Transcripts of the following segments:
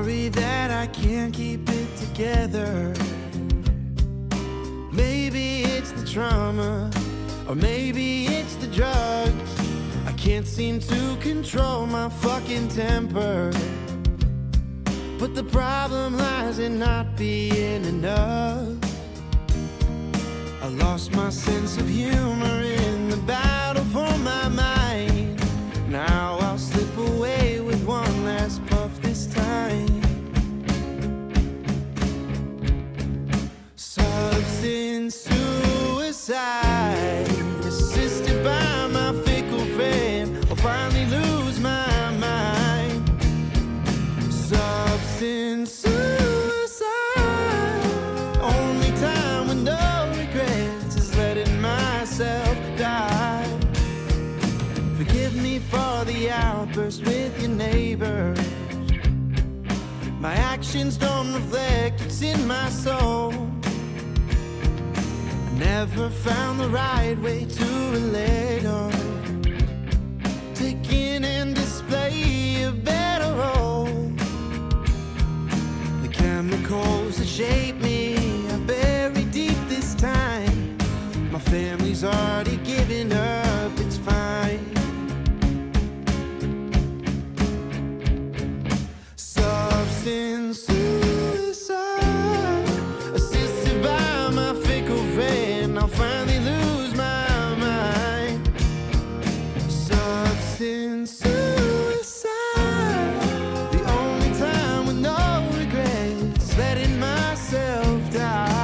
sorry that I can't keep it together. Maybe it's the trauma, or maybe it's the drugs. I can't seem to control my fucking temper, but the problem lies in not being enough. I lost my sense of humor in the battle for my mind. Now I'll slip away with one last puff this time. Substance suicide, assisted by my fickle friend. I'll finally lose my mind. Substance suicide, only time with no regrets is letting myself die. Forgive me for the outburst with your neighbors. My actions don't reflect what's in my soul. I never found the right way to relate on, take in and display a better role. The chemicals that shape me are buried deep this time. My family's already given up, it's fine. Substance suicide, assisted by my fickle friend. I'll finally lose my mind. Substance suicide, the only time with no regrets, letting myself die.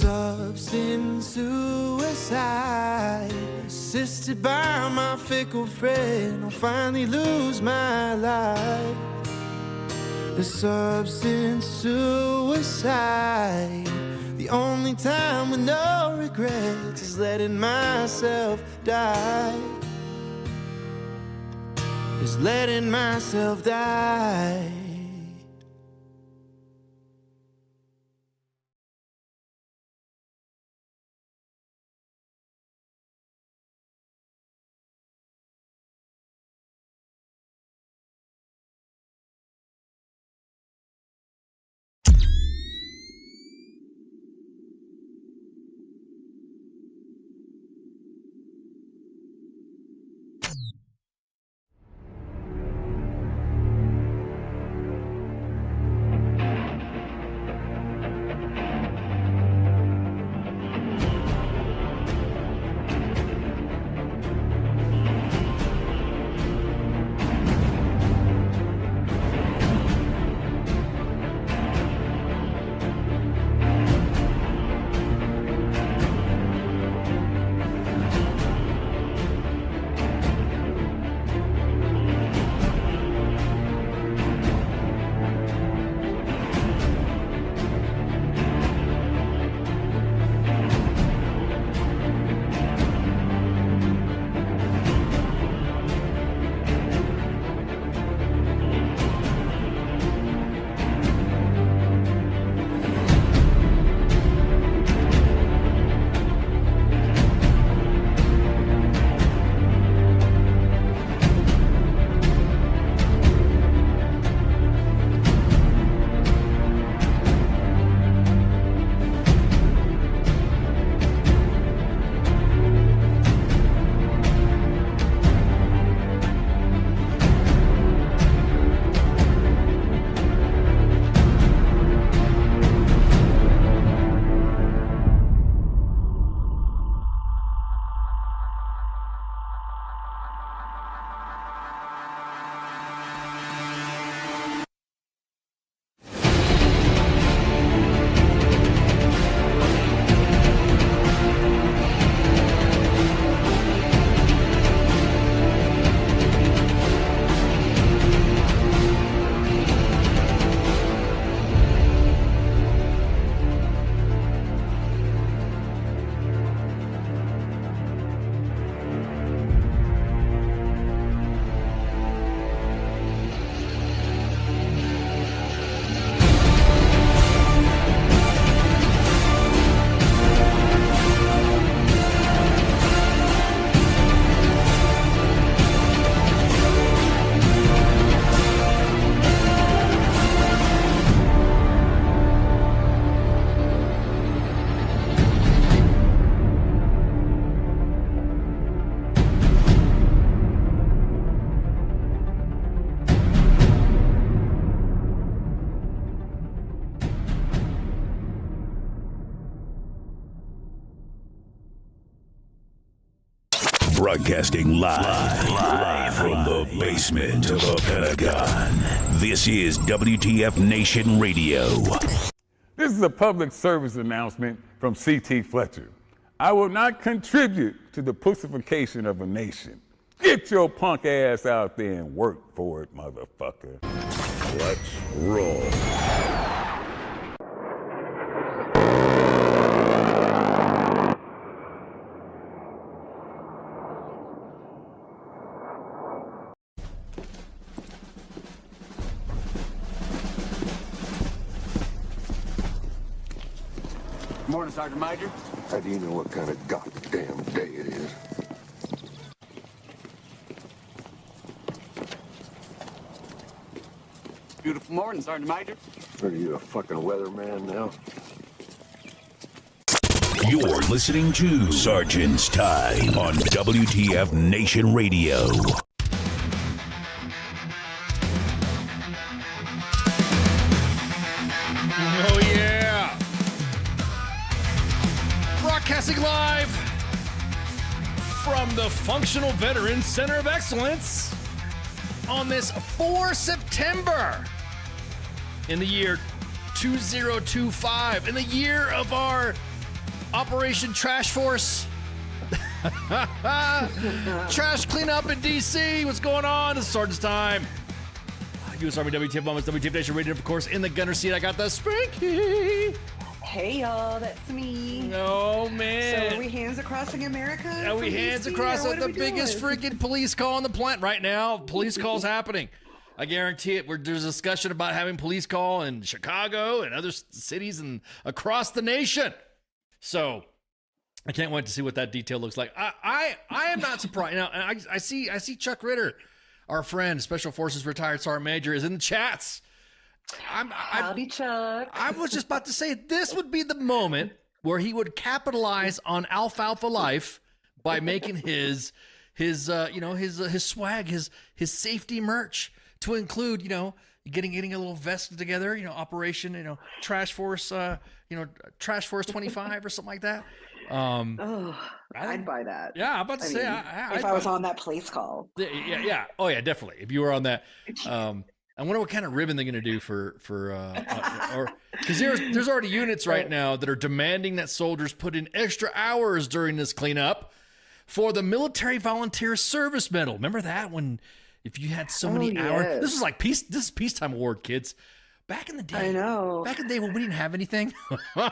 Substance suicide, assisted by my fickle friend. I'll finally lose my life. The substance suicide, the only time with no regrets is letting myself die. Is letting myself die. Broadcasting live from the basement of the Pentagon. This is WTF Nation Radio. This is a public service announcement from C.T. Fletcher. I will not contribute to the pussification of a nation. Get your punk ass out there and work for it, motherfucker. Let's roll. Morning, Sergeant Major. How do you know what kind of goddamn day it is? Beautiful morning, Sergeant Major. Are you a fucking weatherman now? You're listening to Sergeant's Time on WTF Nation Radio. Oh, yeah. Broadcasting live from the Functional Veterans Center of Excellence on this 4 September in the year 2025, in the year of our Operation Trash Force. Trash cleanup in D.C. What's going on? It's Sergeant's Time. U.S. Army WTF Moments, WTF Nation Radio, of course, in the gunner seat. I got the Spanky. Hey y'all, that's me. Oh man. So are we hands across America? Are we hands across the biggest freaking police call on the planet right now? Police call's happening. I guarantee it. There's a discussion about having police call in Chicago and other cities and across the nation. So I can't wait to see what that detail looks like. I am not surprised. Now I see Chuck Ritter, our friend, Special Forces retired Sergeant Major, is in the chats. Howdy, Chuck. I was just about to say this would be the moment where he would capitalize on alfalfa life by making his swag, his safety merch to include, getting a little vest together, Operation, Trash Force, Trash Force 25 or something like that. I'd buy that. Yeah, I'm about to say, if I was on that police call. Yeah. Oh yeah, definitely. If you were on that, I wonder what kind of ribbon they're going to do for because there's already units right now that are demanding that soldiers put in extra hours during this cleanup for the Military Volunteer Service Medal. Remember that if you had so many hours, this is like this is peacetime award, kids. Back in the day, I know. Back in the day when we didn't have anything, Yeah.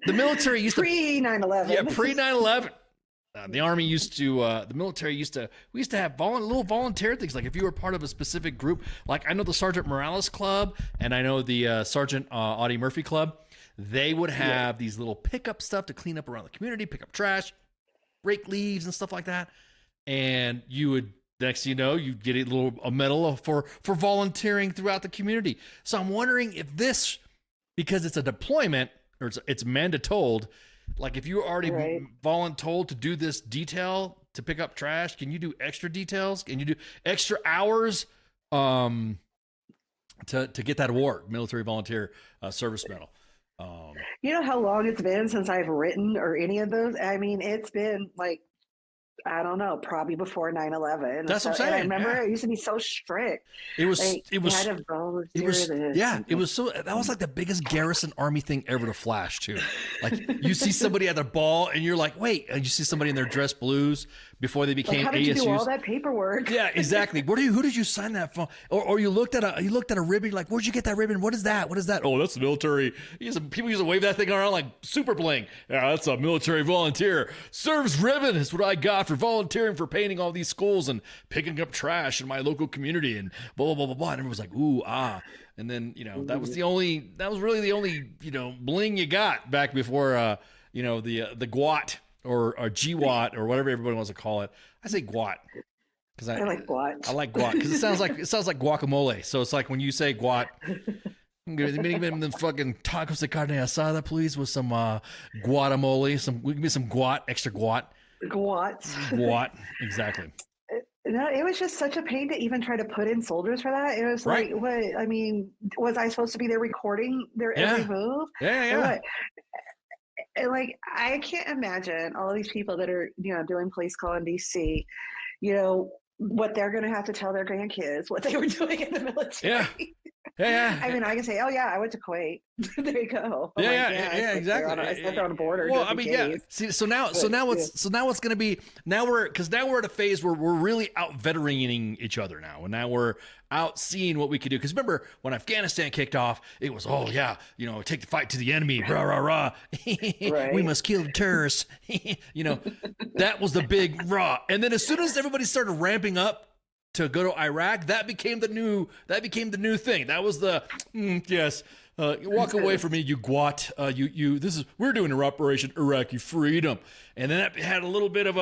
the military used pre 9/11. Yeah, pre 9/11. The Army used to, the military we used to have little volunteer things. Like if you were part of a specific group, like I know the Sergeant Morales Club and I know the Sergeant Audie Murphy Club, they would have these little pickup stuff to clean up around the community, pick up trash, rake leaves and stuff like that. And you would, next thing you know, you'd get a medal for volunteering throughout the community. So I'm wondering if this, because it's a deployment or it's mandatold, like if you were already voluntold to do this detail to pick up trash, can you do extra details? Can you do extra hours to get that award, Military Volunteer Service Medal? You know how long it's been since I've written or any of those? I mean, it's been like, I don't know, probably before 9/11. That's what I'm saying. And I remember it used to be so strict. It was you had to volunteer this. Yeah, it was so, that was like the biggest garrison Army thing ever to flash too. Like you see somebody at their ball and you're like, wait, and you see somebody in their dress blues before they became how did ASUs. you do all that paperwork? Yeah, exactly. Who did you sign that from? Or you looked at a ribbon, like, where'd you get that ribbon? What is that? What is that? Oh, that's the military. People used to wave that thing around like super bling. Yeah, that's a military volunteer service ribbon. Is what I got for volunteering for painting all these schools and picking up trash in my local community and blah blah blah blah blah. And everyone was like, ooh ah. And then that was really the only bling you got back before the GWAT or GWAT or whatever everybody wants to call it. I say GWAT because I like GWAT. I like GWAT because it sounds like guacamole. So it's like when you say GWAT, give me them fucking tacos de carne asada, please, with some guacamole. Give me some GWAT, extra GWAT. GWAT, exactly. No, it was just such a pain to even try to put in soldiers for that. It was like, what? I mean, was I supposed to be there recording their every move? Yeah. And like, I can't imagine all of these people that are, doing police call in DC, what they're going to have to tell their grandkids what they were doing in the military. Yeah. Yeah. I mean, I can say, oh yeah, I went to Kuwait. There you go. I'm Yeah, exactly. I spent on the border. Well, just I in mean, case. yeah. See, so now what's going to be now we're at a phase where we're really out veteraning each other now, and now we're out seeing what we can do. Because remember when Afghanistan kicked off, it was take the fight to the enemy, rah rah rah. Right. We must kill the terrorists. That was the big rah. And then as soon as everybody started ramping up to go to Iraq, that became the new thing. That was the yes. Walk away from me, you gwat. We're doing an Operation Iraqi Freedom, and then that had a little bit of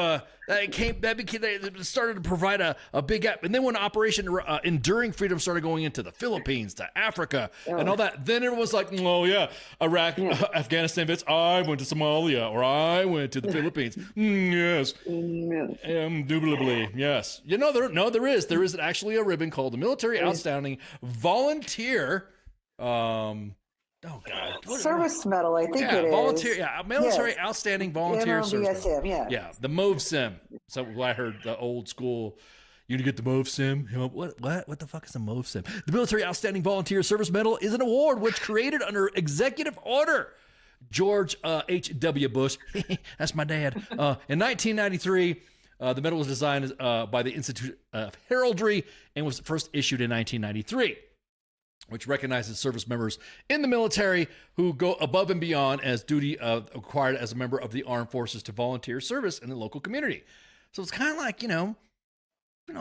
it started to provide a big gap. And then when Operation Enduring Freedom started going into the Philippines, to Africa, and all that, then it was like, oh yeah, Iraq, Afghanistan vets. I went to Somalia, or I went to the Philippines. Yes, indubitably, yes. There is actually a ribbon called the Military Outstanding Volunteer. Oh God! Service medal, I think it is. Volunteer, military outstanding volunteer service. VSM, yeah, the MOVSIM. So I heard the old school. You gonna get the MOVSIM? What the fuck is the MOVSIM? The Military Outstanding Volunteer Service Medal is an award which created under executive order. George H.W. Bush, that's my dad. In 1993, the medal was designed by the Institute of Heraldry and was first issued in 1993. Which recognizes service members in the military who go above and beyond as duty required as a member of the armed forces to volunteer service in the local community. So it's kind of like,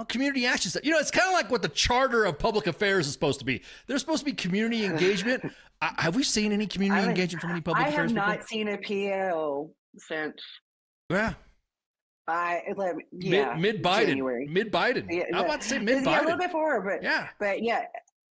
community action stuff. It's kind of like what the charter of public affairs is supposed to be. There's supposed to be community engagement. Have we seen any community engagement from any public affairs people? I have not seen a PO since. Yeah. Mid-Biden. January. Mid-Biden. Yeah, I'm about to say mid-Biden. Yeah, a little before, but yeah.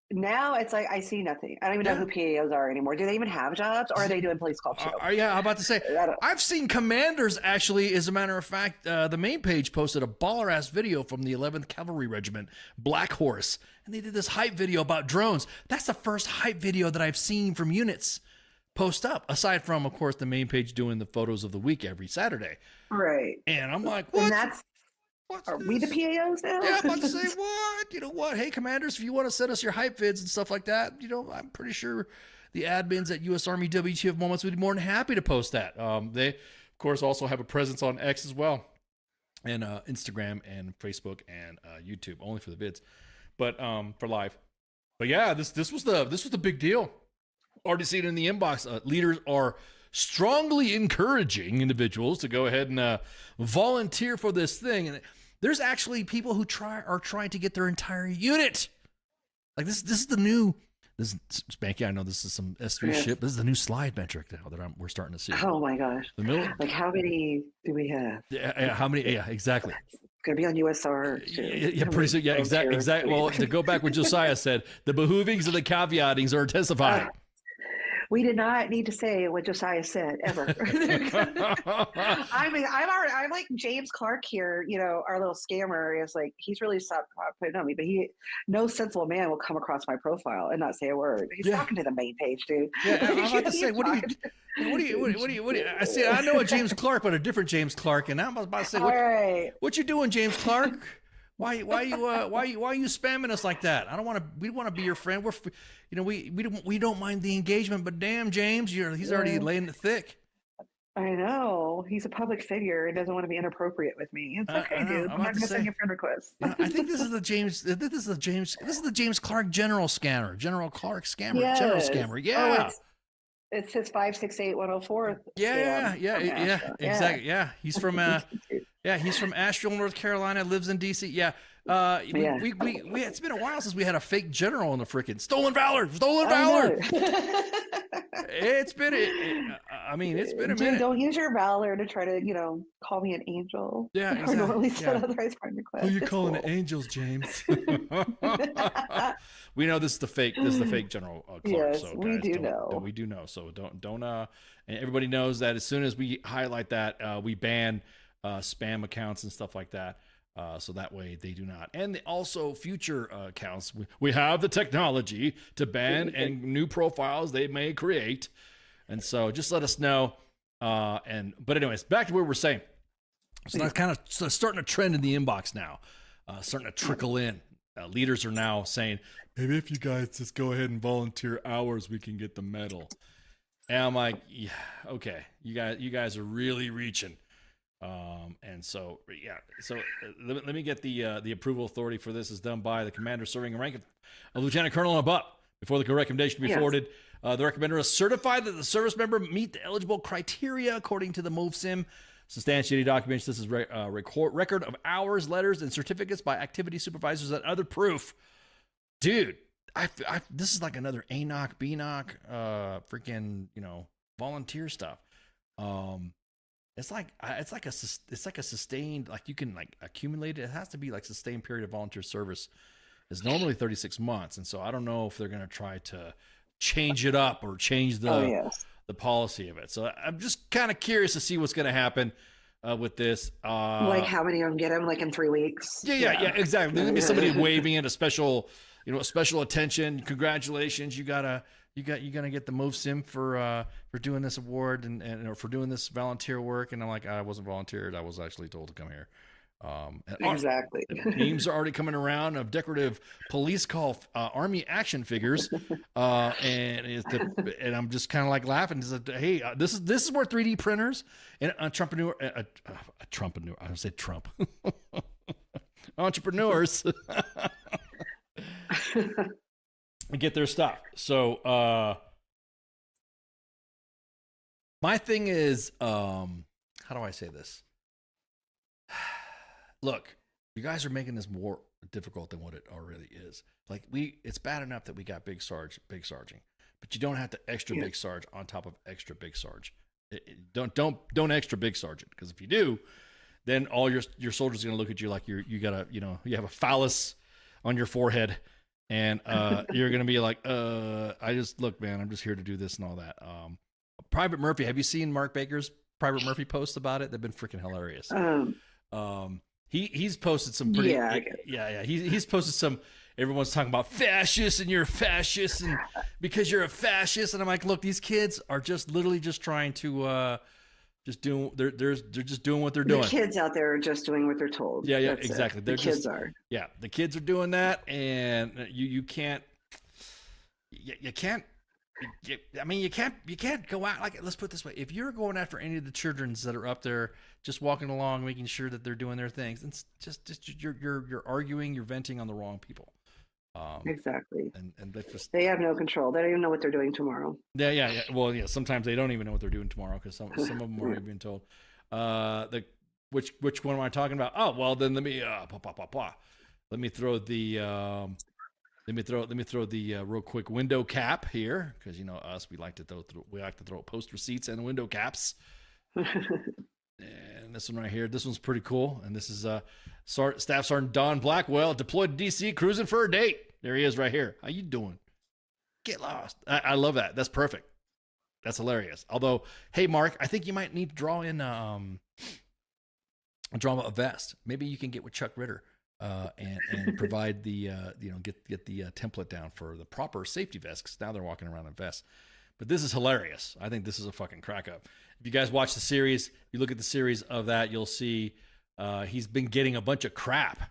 Now it's like I see nothing. I don't even know who PAOs are anymore. Do they even have jobs, or are they doing police call too? Yeah, I'm about to say. I've seen commanders actually. As a matter of fact, the main page posted a baller ass video from the 11th Cavalry Regiment, Black Horse, and they did this hype video about drones. That's the first hype video that I've seen from units post up, aside from, of course, the main page doing the photos of the week every Saturday. Right. And I'm like, what? And are we the PAOs now? Yeah, I'm about to say, what? You know what? Hey, commanders, if you want to send us your hype vids and stuff like that, I'm pretty sure the admins at U.S. Army WTF Moments would be more than happy to post that. They, of course, also have a presence on X as well, and Instagram and Facebook and YouTube, only for the vids, but for live. But yeah, this was the big deal. Already seen it in the inbox. Leaders are strongly encouraging individuals to go ahead and volunteer for this thing. And there's actually people who are trying to get their entire unit. Like this is the new. This is Spanky. I know this is some S3 shit, but this is the new slide metric now that we're starting to see. Oh my gosh! Like how many do we have? Yeah, how many? Yeah, exactly. It's gonna be on USR. Yeah, pretty soon. Yeah, exactly. Well, to go back what Josiah said, the behoovings and the caveatings are intensifying. We did not need to say what Josiah said ever. I mean, I'm like James Clark here. Our little scammer is like, he's really stopped putting on me, but no sensible man will come across my profile and not say a word. He's talking to the main page, dude. Yeah, I'm about to say, what do you? I see. I know a James Clark, but a different James Clark, and I'm about to say, what you doing, James Clark? Why you spamming us like that? We want to be your friend. We don't mind the engagement, but damn, James, he's already laying it thick. I know he's a public figure and doesn't want to be inappropriate with me. It's okay, dude. I'm not going to send you a friend request. I think this is the James. This is the James Clark General Scammer. General Clark Scammer. Yes. General Scammer. Yeah. It says 568-104. Yeah, exactly. Yeah, he's from he's from Asheville, North Carolina, lives in DC. Yeah. We it's been a while since we had a fake general in the freaking Stolen Valor. It's been a minute. Don't use your valor to try to, call me an angel. Yeah, exactly. Or normally send authorized friend request. Who are you calling the angels, James? We know this is the fake General Clark. Yes, so we guys, do know. We do know. So don't and everybody knows that as soon as we highlight that, we ban spam accounts and stuff like that. So that way they do not. And also future accounts, we have the technology to ban and new profiles they may create. And so just let us know But anyways, back to what we're saying. So that's kind of starting to trend in the inbox now, starting to trickle in. Leaders are now saying, maybe if you guys just go ahead and volunteer hours, we can get the medal. And I'm like, yeah, okay, you guys are really reaching. And so, yeah, so let me get the approval authority for this is done by the commander serving a rank of lieutenant colonel and above. Before the recommendation be forwarded, the recommender is certified that the service member meet the eligible criteria according to the MovSim. Substantiated documents. This is record of hours, letters, and certificates by activity supervisors and other proof. Dude, this is like another ANOC, BNOC, freaking, volunteer stuff. It's like a sustained, like you can like accumulate it. It has to be like sustained period of volunteer service. It's normally 36 months, and so I don't know if they're going to try to change it up or change the policy of it. So I'm just kind of curious to see what's going to happen with this. Like how many of them get them like in 3 weeks? Yeah, exactly. There's gonna be somebody waving in a special attention. Congratulations, you're gonna get the MovSim for doing this award and or for doing this volunteer work. And I'm like, I wasn't volunteered. I was actually told to come here. Exactly. Memes are already coming around of decorative police call army action figures, and I'm just kind of like laughing. Hey, this is where 3D printers and entrepreneurs get their stuff. So my thing is, how do I say this? Look, you guys are making this more difficult than what it already is. Like it's bad enough that we got big sarge, but you don't have to extra big sarge on top of extra big sarge. Don't extra big sergeant, because if you do, then all your soldiers are gonna look at you like you have a phallus on your forehead, and you're gonna be like, look, man, I'm just here to do this and all that. Private Murphy, have you seen Mark Baker's Private Murphy posts about it? They've been freaking hilarious. He's posted some pretty he's posted some. Everyone's talking about fascists, and you're a fascist, and because you're a fascist, and I'm like, look, these kids are just literally just trying to they're just doing what they're doing. The kids out there are just doing what they're told. Yeah, exactly. The kids are doing that, and you can't go out like, let's put it this way. If you're going after any of the childrens that are up there, just walking along, making sure that they're doing their things, it's just you're arguing, you're venting on the wrong people. Exactly. And they have no control. They don't even know what they're doing tomorrow. Yeah. Well, yeah. Sometimes they don't even know what they're doing tomorrow, because some of them are being told. Which one am I talking about? Oh, well, then let me Let me throw the real quick window cap here, because us, we like to throw post receipts and window caps. And this one right here, this one's pretty cool. And this is Staff Sergeant Don Blackwell, deployed to DC, cruising for a date. There he is right here. How you doing? Get lost. I love that. That's perfect. That's hilarious. Although, hey, Mark, I think you might need to draw a vest. Maybe you can get with Chuck Ritter. And provide the get the template down for the proper safety vest, because now they're walking around in vests. But this is hilarious. I think this is a fucking crack up. If you guys watch the series, if you look at the series of that, you'll see he's been getting a bunch of crap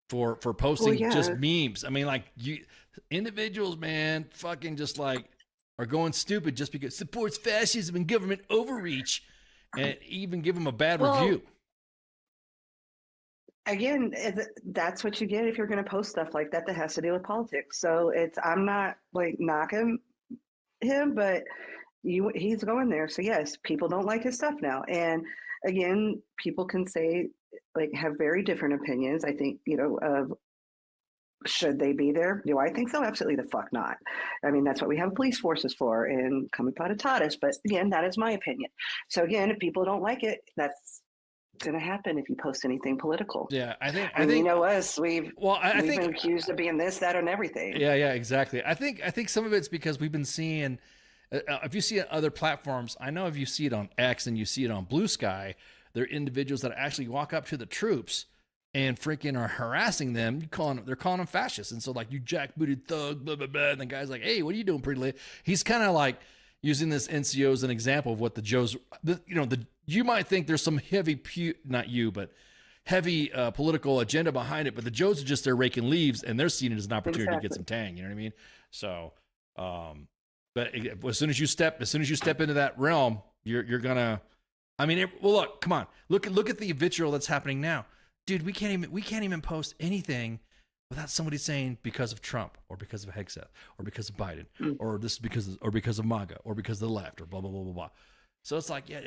for posting just memes. I mean, like, individuals, man, fucking just like are going stupid just because supports fascism and government overreach, and even give them a bad review. Again, that's what you get if you're going to post stuff like that has to do with politics. So I'm not like knocking him, but he's going there. So yes, people don't like his stuff now. And again, people can say, like, have very different opinions. I think, of should they be there? Do I think so? Absolutely the fuck not. I mean, that's what we have police forces for, and come upon But again, that is my opinion. So again, if people don't like it, that's going to happen if you post anything political. Yeah, I think us, we've been accused of being this, that, and everything. Yeah, exactly. I think some of it's because we've been seeing, if you see it on other platforms, I know if you see it on X and you see it on Blue Sky, there are individuals that actually walk up to the troops and freaking are harassing them. They're calling them fascists. And so, like, you jackbooted thug, blah, blah, blah. And the guy's like, hey, what are you doing, pretty lady? He's kind of like, using this NCO as an example of what the Joes, you might think there's some heavy, not you, but heavy political agenda behind it, but the Joes are just there raking leaves, and they're seeing it as an opportunity to get some tang. You know what I mean? So, but as soon as you step into that realm, you're gonna. I mean, well, look, come on, look at the vitriol that's happening now, dude. We can't even post anything without somebody saying because of Trump or because of Hegseth or because of Biden or this is because of MAGA or because of the left or blah blah blah blah blah. So it's like, yeah,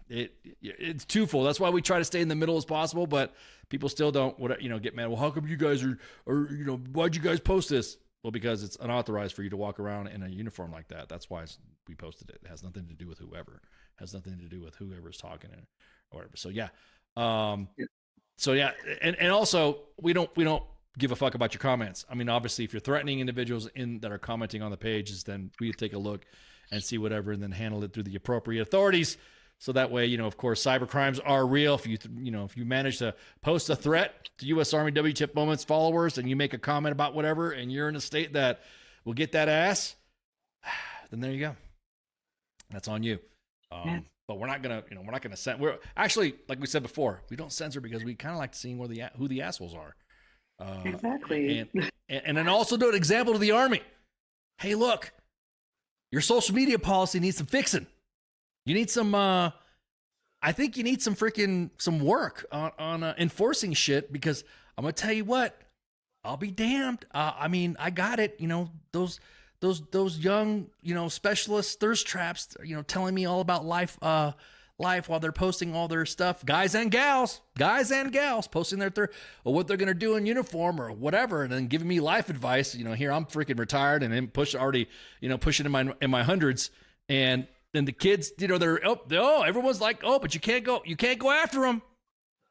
it's twofold. That's why we try to stay in the middle as possible, but people still don't get mad. Well, how come you guys are why'd you guys post this? Well, because it's unauthorized for you to walk around in a uniform like that. That's why we posted it. It has nothing to do with whoever. It has nothing to do with whoever's talking or whatever. So yeah. So yeah, and also we don't give a fuck about your comments. I mean, obviously, if you're threatening individuals that are commenting on the pages, then we take a look and see whatever, and then handle it through the appropriate authorities. So that way, of course, cyber crimes are real. If you manage to post a threat to U.S. Army WTF Moments followers, and you make a comment about whatever, and you're in a state that will get that ass, then there you go. That's on you. But we're not gonna censor. We're actually, like we said before, we don't censor because we kind of like seeing who the assholes are. Exactly. And then also do an example to the Army. Hey, look, your social media policy needs some fixing. You need some. I think you need some work on enforcing shit, because I'm gonna tell you what, I'll be damned. I mean, I got it. Those young, specialist thirst traps, telling me all about life while they're posting all their stuff. Guys and gals posting their what they're going to do in uniform or whatever. And then giving me life advice. Here I'm freaking retired and then pushing in my hundreds. And then the kids, everyone's like, but you can't go after them.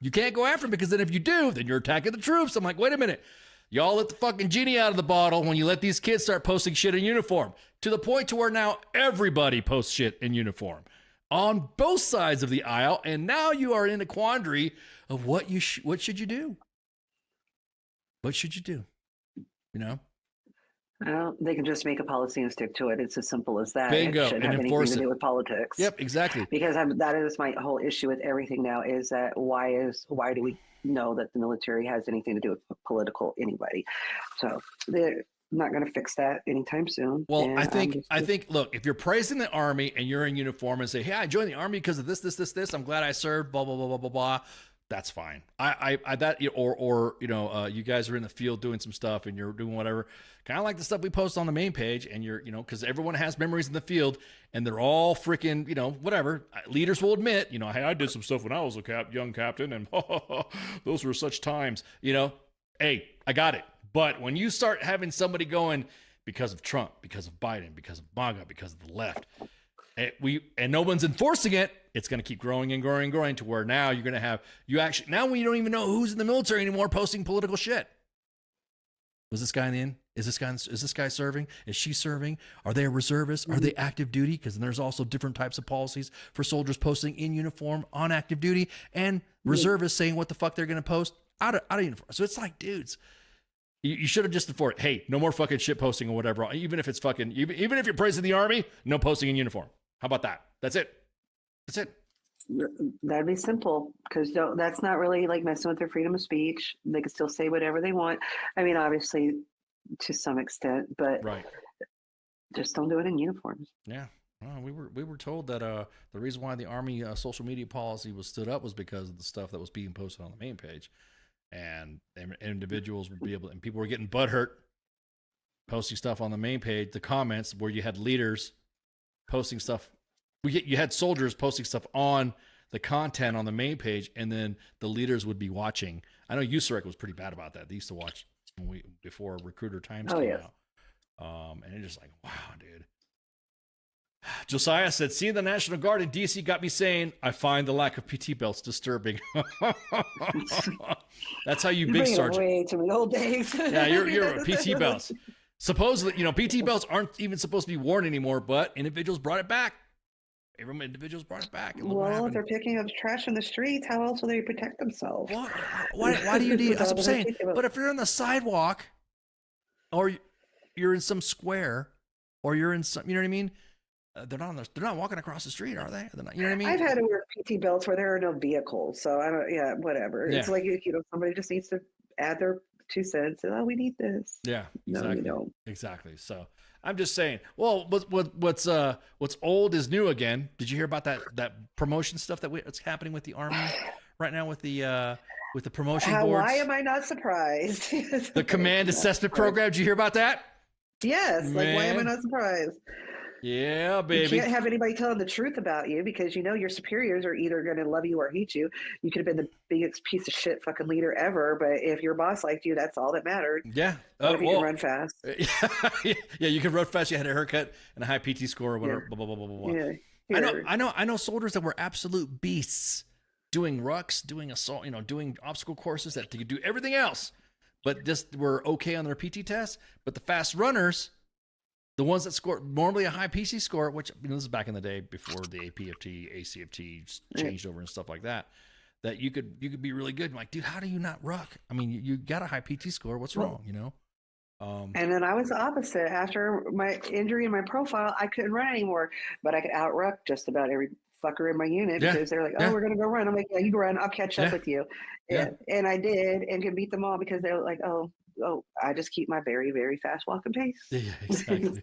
You can't go after them, because then if you do, then you're attacking the troops. I'm like, wait a minute. Y'all let the fucking genie out of the bottle when you let these kids start posting shit in uniform, to the point to where now everybody posts shit in uniform on both sides of the aisle. And now you are in a quandary of what should you do? What should you do? Well, they can just make a policy and stick to it. It's as simple as that. Bingo. It shouldn't And have enforce anything to it. do with politics. Yep, exactly. Because that is my whole issue with everything now, is that why do we know that the military has anything to do with political anybody? So they're not going to fix that anytime soon. Well, And I think, look, if you're praising the Army and you're in uniform and say, hey, I joined the Army because of this, I'm glad I served, blah, blah, blah, blah, blah, blah. That's fine. You guys are in the field doing some stuff and you're doing whatever, kind of like the stuff we post on the main page, and you're, because everyone has memories in the field and they're all freaking, whatever. Leaders will admit, hey, I did some stuff when I was a young captain, and those were such times, hey, I got it. But when you start having somebody going because of Trump, because of Biden, because of MAGA, because of the left, and no one's enforcing it, it's going to keep growing and growing and growing, to where now you're going to have, now when you don't even know who's in the military anymore posting political shit. Was this guy in the end? Is this guy serving? Is she serving? Are they a reservist? Are they active duty? Because there's also different types of policies for soldiers posting in uniform on active duty, and reservists saying what the fuck they're going to post out of uniform. So it's like, dudes, you should have just enforced, hey, no more fucking shit posting or whatever. Even if it's fucking, even if you're praising the Army, no posting in uniform. How about that? That's it. That'd be simple, because that's not really like messing with their freedom of speech. They can still say whatever they want. I mean, obviously, to some extent, but right. Just don't do it in uniforms. Yeah. Well, we were told that the reason why the Army social media policy was stood up was because of the stuff that was being posted on the main page, and individuals would be able, and people were getting butthurt posting stuff on the main page, the comments where you had leaders posting stuff. You had soldiers posting stuff on the content on the main page, and then the leaders would be watching. I know USAREC was pretty bad about that. They used to watch before Recruiter Times came out. And it's just like, wow, dude. Josiah said, seeing the National Guard in D.C. got me saying, I find the lack of PT belts disturbing. That's how you big sergeant. Way to the old days. Yeah, you're PT belts. Supposedly, PT belts aren't even supposed to be worn anymore, but individuals brought it back. Individuals brought it back. Well, if they're picking up trash in the streets, how else will they protect themselves? Why do you need? That's what I'm saying. But if you're on the sidewalk, or you're in some square, or you're in some, you know what I mean? They're not walking across the street, are they? They're not, you know what I mean? I've had to wear PT belts where there are no vehicles, so I don't. Yeah, whatever. Yeah. It's like somebody just needs to add their 2 cents. And, we need this. Yeah, No, exactly. you don't. Exactly. So I'm just saying. Well, what's old is new again. Did you hear about that promotion stuff that's happening with the Army right now with the promotion boards? Why am I not surprised? The command assessment program. Did you hear about that? Yes. Like, why am I Man. not surprised? Yeah, You baby. can't have anybody telling the truth about you because your superiors are either going to love you or hate you. You could have been the biggest piece of shit fucking leader ever, but if your boss liked you, that's all that mattered. Yeah. What if you can run fast? Yeah, you can run fast. You had a haircut and a high PT score or whatever. Yeah. Blah, blah, blah, blah, blah. Yeah. I know soldiers that were absolute beasts doing rucks, doing assault, doing obstacle courses that could do everything else, but just were okay on their PT test. But the fast runners, the ones that score normally a high PC score, which this is back in the day before the APFT, ACFT changed over and stuff like that, that you could be really good. I'm like, dude, how do you not ruck? I mean, you got a high PT score. What's wrong? And then I was the opposite. After my injury in my profile, I couldn't run anymore, but I could outruck just about every fucker in my unit because they're like, we're gonna go run. I'm like, yeah, you can run. I'll catch up with you. Yeah. And I did, and could beat them all because they were like, oh, I just keep my very, very fast walking pace. Yeah, exactly.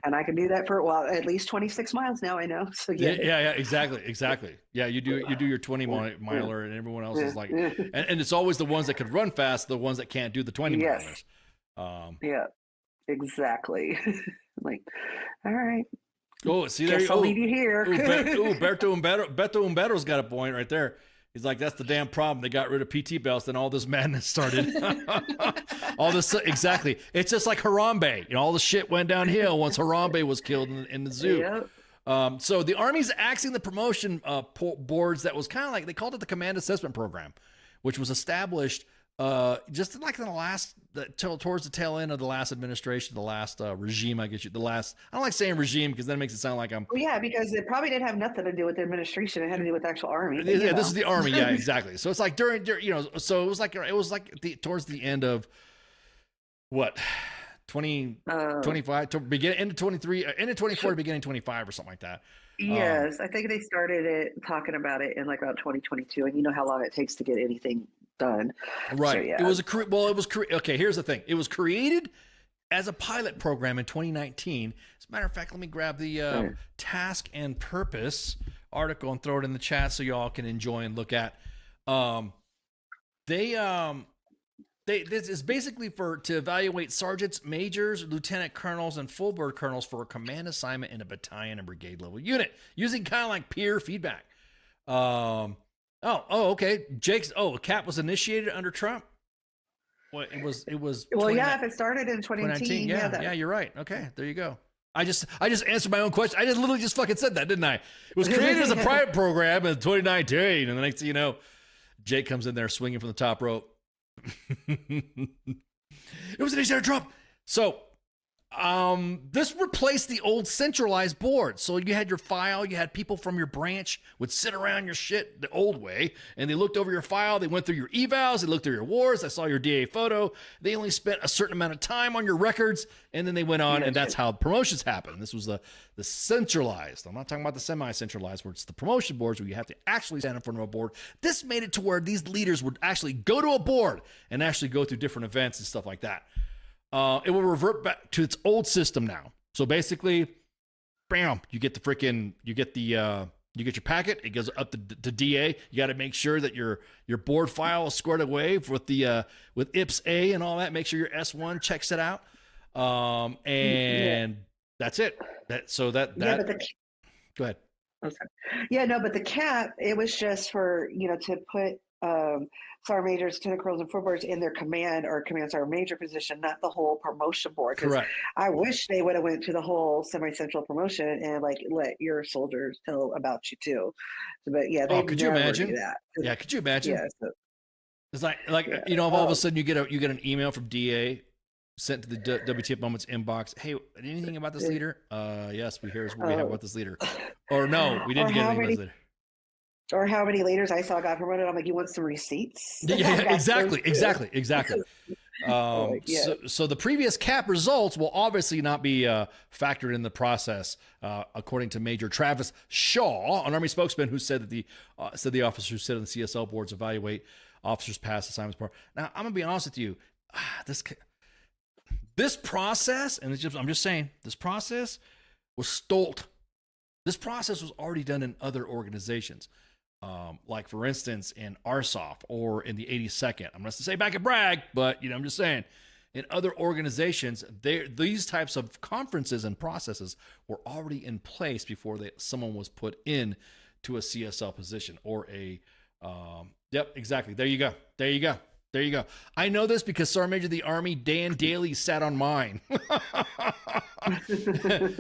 And I can do that for at least 26 miles now. I know. So yeah, exactly. Yeah, you do your 20 miler, and everyone else is like, and it's always the ones that could run fast, the ones that can't do the 20 milers. Yeah, exactly. I'm like, all right. Oh, see there. I'll leave you here. Beto Umberto's got a point right there. He's like, that's the damn problem. They got rid of PT belts, and all this madness started. All this, exactly. It's just like Harambe. All the shit went downhill once Harambe was killed in the zoo. Yep. So the Army's axing the promotion boards that was kind of like, they called it the Command Assessment Program, which was established just like in towards the tail end of the last administration, the last regime, I guess I don't like saying regime because that makes it sound like I'm. Well, yeah, because it probably didn't have nothing to do with the administration. It had to do with the actual Army. Yeah, this is the Army. Yeah, exactly. So it's like during so it was like towards the end of what 25 to begin end of 23, end of 24, beginning 25 or something like that. Yes, I think they started talking about it in like about 2022, and you know how long it takes to get anything done. Right. So, yeah. It was okay. Here's the thing. It was created as a pilot program in 2019. As a matter of fact, let me grab the task and purpose article and throw it in the chat so y'all can enjoy and look at. This is basically to evaluate sergeants, majors, lieutenant colonels, and full bird colonels for a command assignment in a battalion and brigade level unit using kind of like peer feedback. Okay. A cap was initiated under Trump. Well, it was. Well, yeah, if it started in 2019. Yeah, you're right. Okay, there you go. I just answered my own question. I just literally just fucking said that, didn't I? It was created as a private program in 2019, and the next thing you know, Jake comes in there swinging from the top rope. It was initiated Trump. So, this replaced the old centralized board. So you had your file, you had people from your branch would sit around your shit the old way, and they looked over your file, they went through your evals, they looked through your wars, I saw your DA photo, they only spent a certain amount of time on your records, and then they went on, and that's how promotions happen. This was the centralized. I'm not talking about the semi-centralized, where it's the promotion boards where you have to actually stand in front of a board. This made it to where these leaders would actually go to a board and actually go through different events and stuff like that. It will revert back to its old system now. So basically, bam, you get your packet. It goes up to DA. You got to make sure that your board file is squared away with IPS A and all that. Make sure your S1 checks it out. And that's it. Go ahead. Okay. Yeah, no, but the cap, it was just for, to put sergeant majors, lieutenant colonels, and full birds in their command or command sergeant major position, not the whole promotion board. Correct. I wish they would have went to the whole semi-central promotion and let your soldiers tell about you too. But yeah, they could you imagine that? Yeah, could you imagine? Yeah, so, it's like all of a sudden you get an email from DA sent to the WTF Moments inbox. Hey, anything about this leader? Yes, we have about this leader. Or no, we didn't get anything about this leader. Or how many leaders I saw got promoted. I'm like, you want some receipts? Yeah, exactly. So the previous cap results will obviously not be factored in the process, according to Major Travis Shaw, an Army spokesman who said that the officers who sit on the CSL boards evaluate officers' past assignments. Now, I'm gonna be honest with you, this process, and I'm just saying, this process was stolt. This process was already done in other organizations. Like for instance, in RSOF or in the 82nd. I'm not to say back and brag, but I'm just saying, in other organizations, these types of conferences and processes were already in place before someone was put in to a CSL position or a. Yep, exactly. There you go. I know this because Sergeant Major of the Army Dan Daly sat on mine.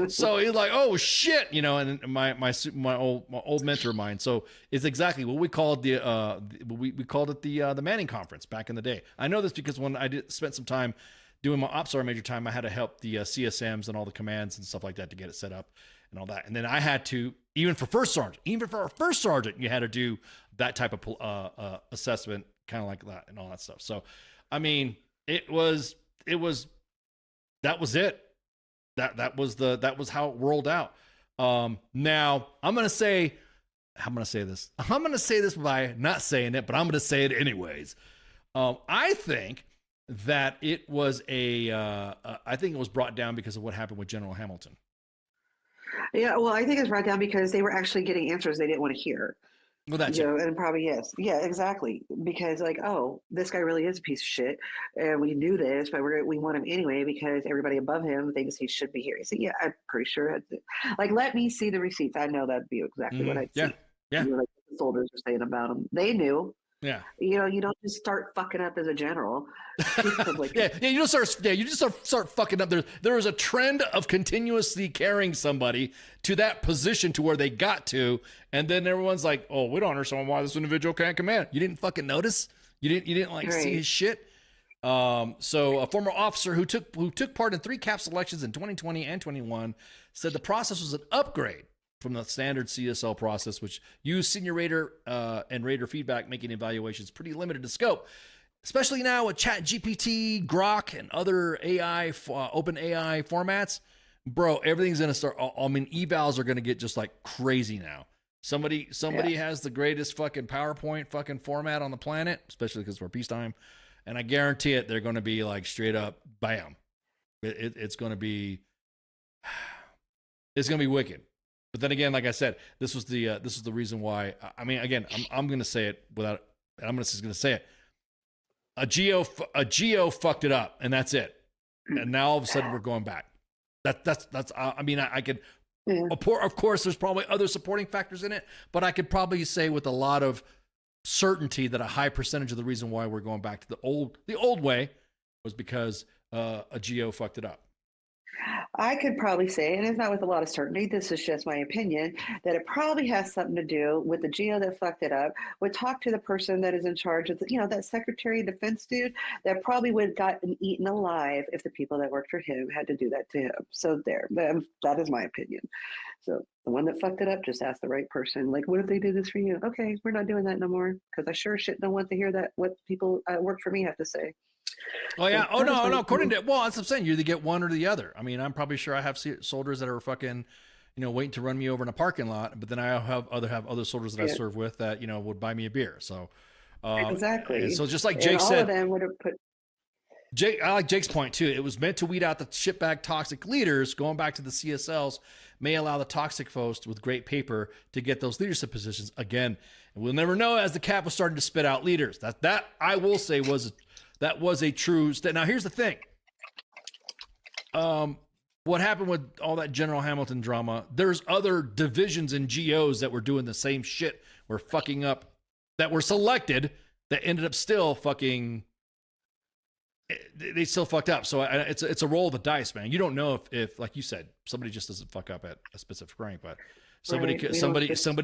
So he's like, oh shit, and my old mentor of mine. So it's exactly what we called we called it the Manning Conference back in the day. I know this because when I spent some time doing my ops sergeant major time, I had to help the CSMs and all the commands and stuff like that to get it set up and all that. And then I had to, even for our first sergeant, you had to do that type of assessment, kind of like that and all that stuff. So, I mean, that was it. That was how it rolled out. Now I'm going to say this by not saying it, but I'm going to say it anyways. I think that it was I think it was brought down because of what happened with General Hamilton. Yeah, well, I think it's brought down because they were actually getting answers they didn't want to hear. Well, that's and probably yes, yeah, exactly. Because like, oh, this guy really is a piece of shit, and we knew this, but we want him anyway because everybody above him thinks he should be here. So yeah, I'm pretty sure. Like, let me see the receipts. I know that'd be exactly what I'd see. Yeah. Like the soldiers are saying about him. They knew. Yeah. You don't just start fucking up as a general. You just start fucking up. There is a trend of continuously carrying somebody to that position to where they got to, and then everyone's like, "Oh, we don't understand why this individual can't command." You didn't fucking notice. You didn't like see his shit. So a former officer who took part in 3 cap selections in 2020 and 21 said the process was an upgrade from the standard CSL process, which used senior Raider and Raider feedback, making evaluations pretty limited in scope. Especially now with Chat GPT, Grok, and other AI, open AI formats, bro, everything's going to start. I mean, evals are going to get just like crazy now. Somebody has the greatest fucking PowerPoint fucking format on the planet, especially because we're peacetime. And I guarantee it, they're going to be like straight up, bam. It's going to be wicked. But then again, like I said, this was the reason why. I mean, again, I'm going to say it without. I'm just going to say it. A geo fucked it up, and that's it. And now all of a sudden we're going back. That's. I mean, I could. Yeah. Of course, there's probably other supporting factors in it, but I could probably say with a lot of certainty that a high percentage of the reason why we're going back to the old way was because a geo fucked it up. I could probably say, and it's not with a lot of certainty, this is just my opinion, that it probably has something to do with the geo that fucked it up, would talk to the person that is in charge of, that Secretary of Defense dude that probably would have gotten eaten alive if the people that worked for him had to do that to him. So there, that is my opinion. So the one that fucked it up just asked the right person, like, what if they did this for you? Okay, we're not doing that no more, because I sure shit don't want to hear that what people work for me have to say. Oh yeah. Oh no. According to, well, that's what I'm saying. You either get one or the other. I mean, I'm probably sure I have soldiers that are fucking, waiting to run me over in a parking lot, but then I have other soldiers that I serve with that, would buy me a beer. So exactly. So just like Jake said, all of them would have put. I like Jake's point too. It was meant to weed out the shitbag toxic leaders. Going back to the CSLs may allow the toxic folks with great paper to get those leadership positions again. And we'll never know as the cap was starting to spit out leaders. That I will say was a true step. Now, here's the thing. What happened with all that General Hamilton drama, there's other divisions and GOs that were doing the same shit, were fucking up, that were selected, that ended up still fucking, they still fucked up. So it's a roll of the dice, man. You don't know if like you said, somebody just doesn't fuck up at a specific rank, but somebody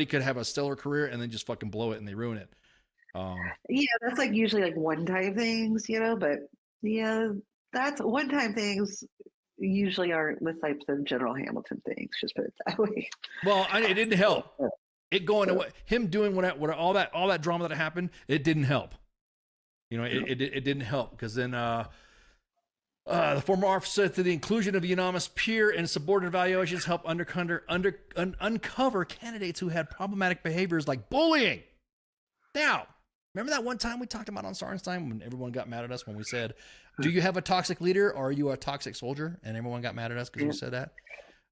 could have a stellar career and then just fucking blow it and they ruin it. Yeah, that's like usually like one-time things, but yeah, that's one-time things usually aren't the types of General Hamilton things. Just put it that way. Well, it didn't help. It going away, him doing what all that drama that happened, it didn't help. It didn't help because then the former officer said that the inclusion of unanimous peer and subordinate evaluations helped uncover candidates who had problematic behaviors like bullying. Now, remember that one time we talked about on Sarnstein when everyone got mad at us when we said, do you have a toxic leader or are you a toxic soldier? And everyone got mad at us because we said that.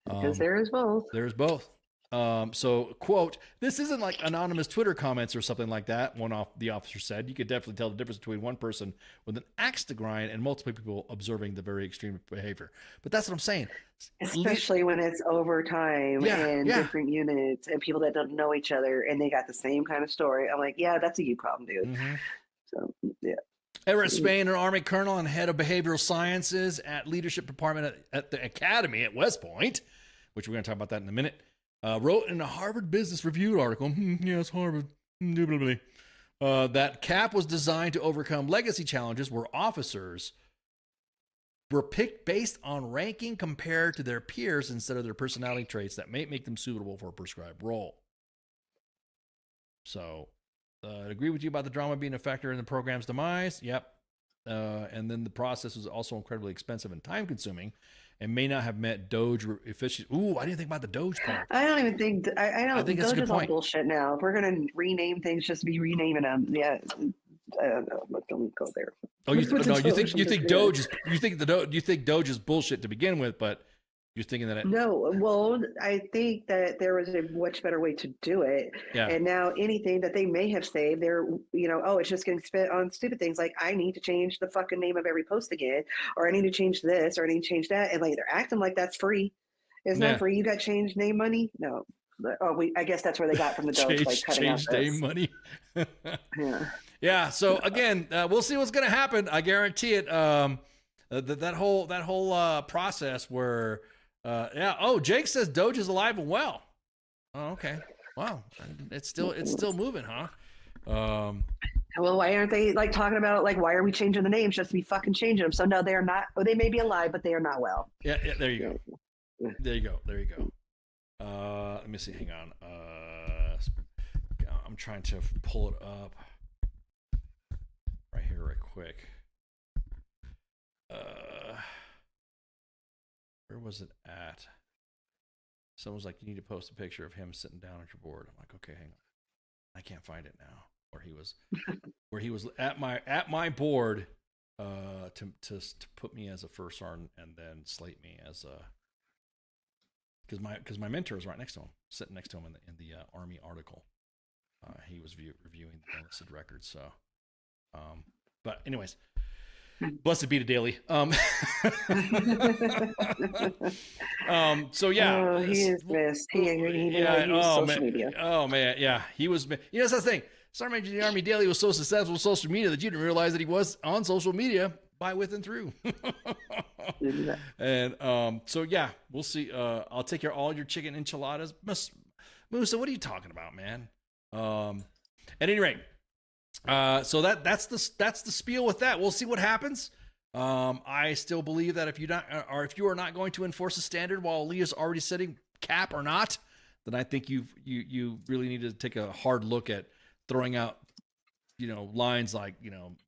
Because there is both. There's both. So, quote, this isn't like anonymous Twitter comments or something like that. The officer said, you could definitely tell the difference between one person with an axe to grind and multiple people observing the very extreme behavior. But that's what I'm saying. Especially when it's overtime and different units and people that don't know each other and they got the same kind of story. I'm like, yeah, that's a you problem, dude. Mm-hmm. So, yeah. Everett Spain, an Army colonel and head of behavioral sciences at leadership department at the academy at West Point, which we're going to talk about that in a minute, wrote in a Harvard Business Review article, yes, Harvard, that CAP was designed to overcome legacy challenges where officers were picked based on ranking compared to their peers instead of their personality traits that may make them suitable for a prescribed role. So, I agree with you about the drama being a factor in the program's demise. Yep. And then the process was also incredibly expensive and time consuming and may not have met Doge efficiency. Ooh, I didn't think about the Doge part. I don't even think, I think that's a Doge good is all point. bullshit now. If we're going to rename things, just be renaming them. Yeah. I don't know, but don't go there. Oh, you think Doge is bullshit to begin with, but you're thinking that No, well, I think that there was a much better way to do it. Yeah. And now anything that they may have saved, they're, it's just getting spent on stupid things like I need to change the fucking name of every post again, or I need to change this, or I need to change that. And like they're acting like that's free. It's not free. You got change name money? No. I guess that's where they got from the Doge, like cutting out change name money. Yeah. Yeah. So again, we'll see what's going to happen. I guarantee it. That whole process where, Jake says Doge is alive and well. Oh, okay. Wow. It's still moving, huh? Well, why aren't they like talking about like why are we changing the names just to be fucking changing them? So no, they are not. Or they may be alive, but they are not well. Yeah. There you go. There you go. Let me see. Hang on. I'm trying to pull it up right here, right quick. Where was it at? Someone was like, "You need to post a picture of him sitting down at your board." I'm like, "Okay, hang on. I can't find it now." Where he was at my board to put me as a first sergeant and then slate me as a. Because my mentor was right next to him, sitting next to him in the Army article. He was reviewing the enlisted records. So, but anyways, blessed be the daily. So yeah, he is missed. He social media. Oh man, yeah, he was. That's the thing. Sergeant Major of the Army Daily was so successful with social media that you didn't realize that he was on social media by, with, and through. And so yeah, we'll see. I'll take care of all your chicken enchiladas. Musa, what are you talking about, man? At any rate, so that's the spiel with that. We'll see what happens. I still believe that if you are not going to enforce a standard while Leah's already setting cap or not, then I think you really need to take a hard look at throwing out lines like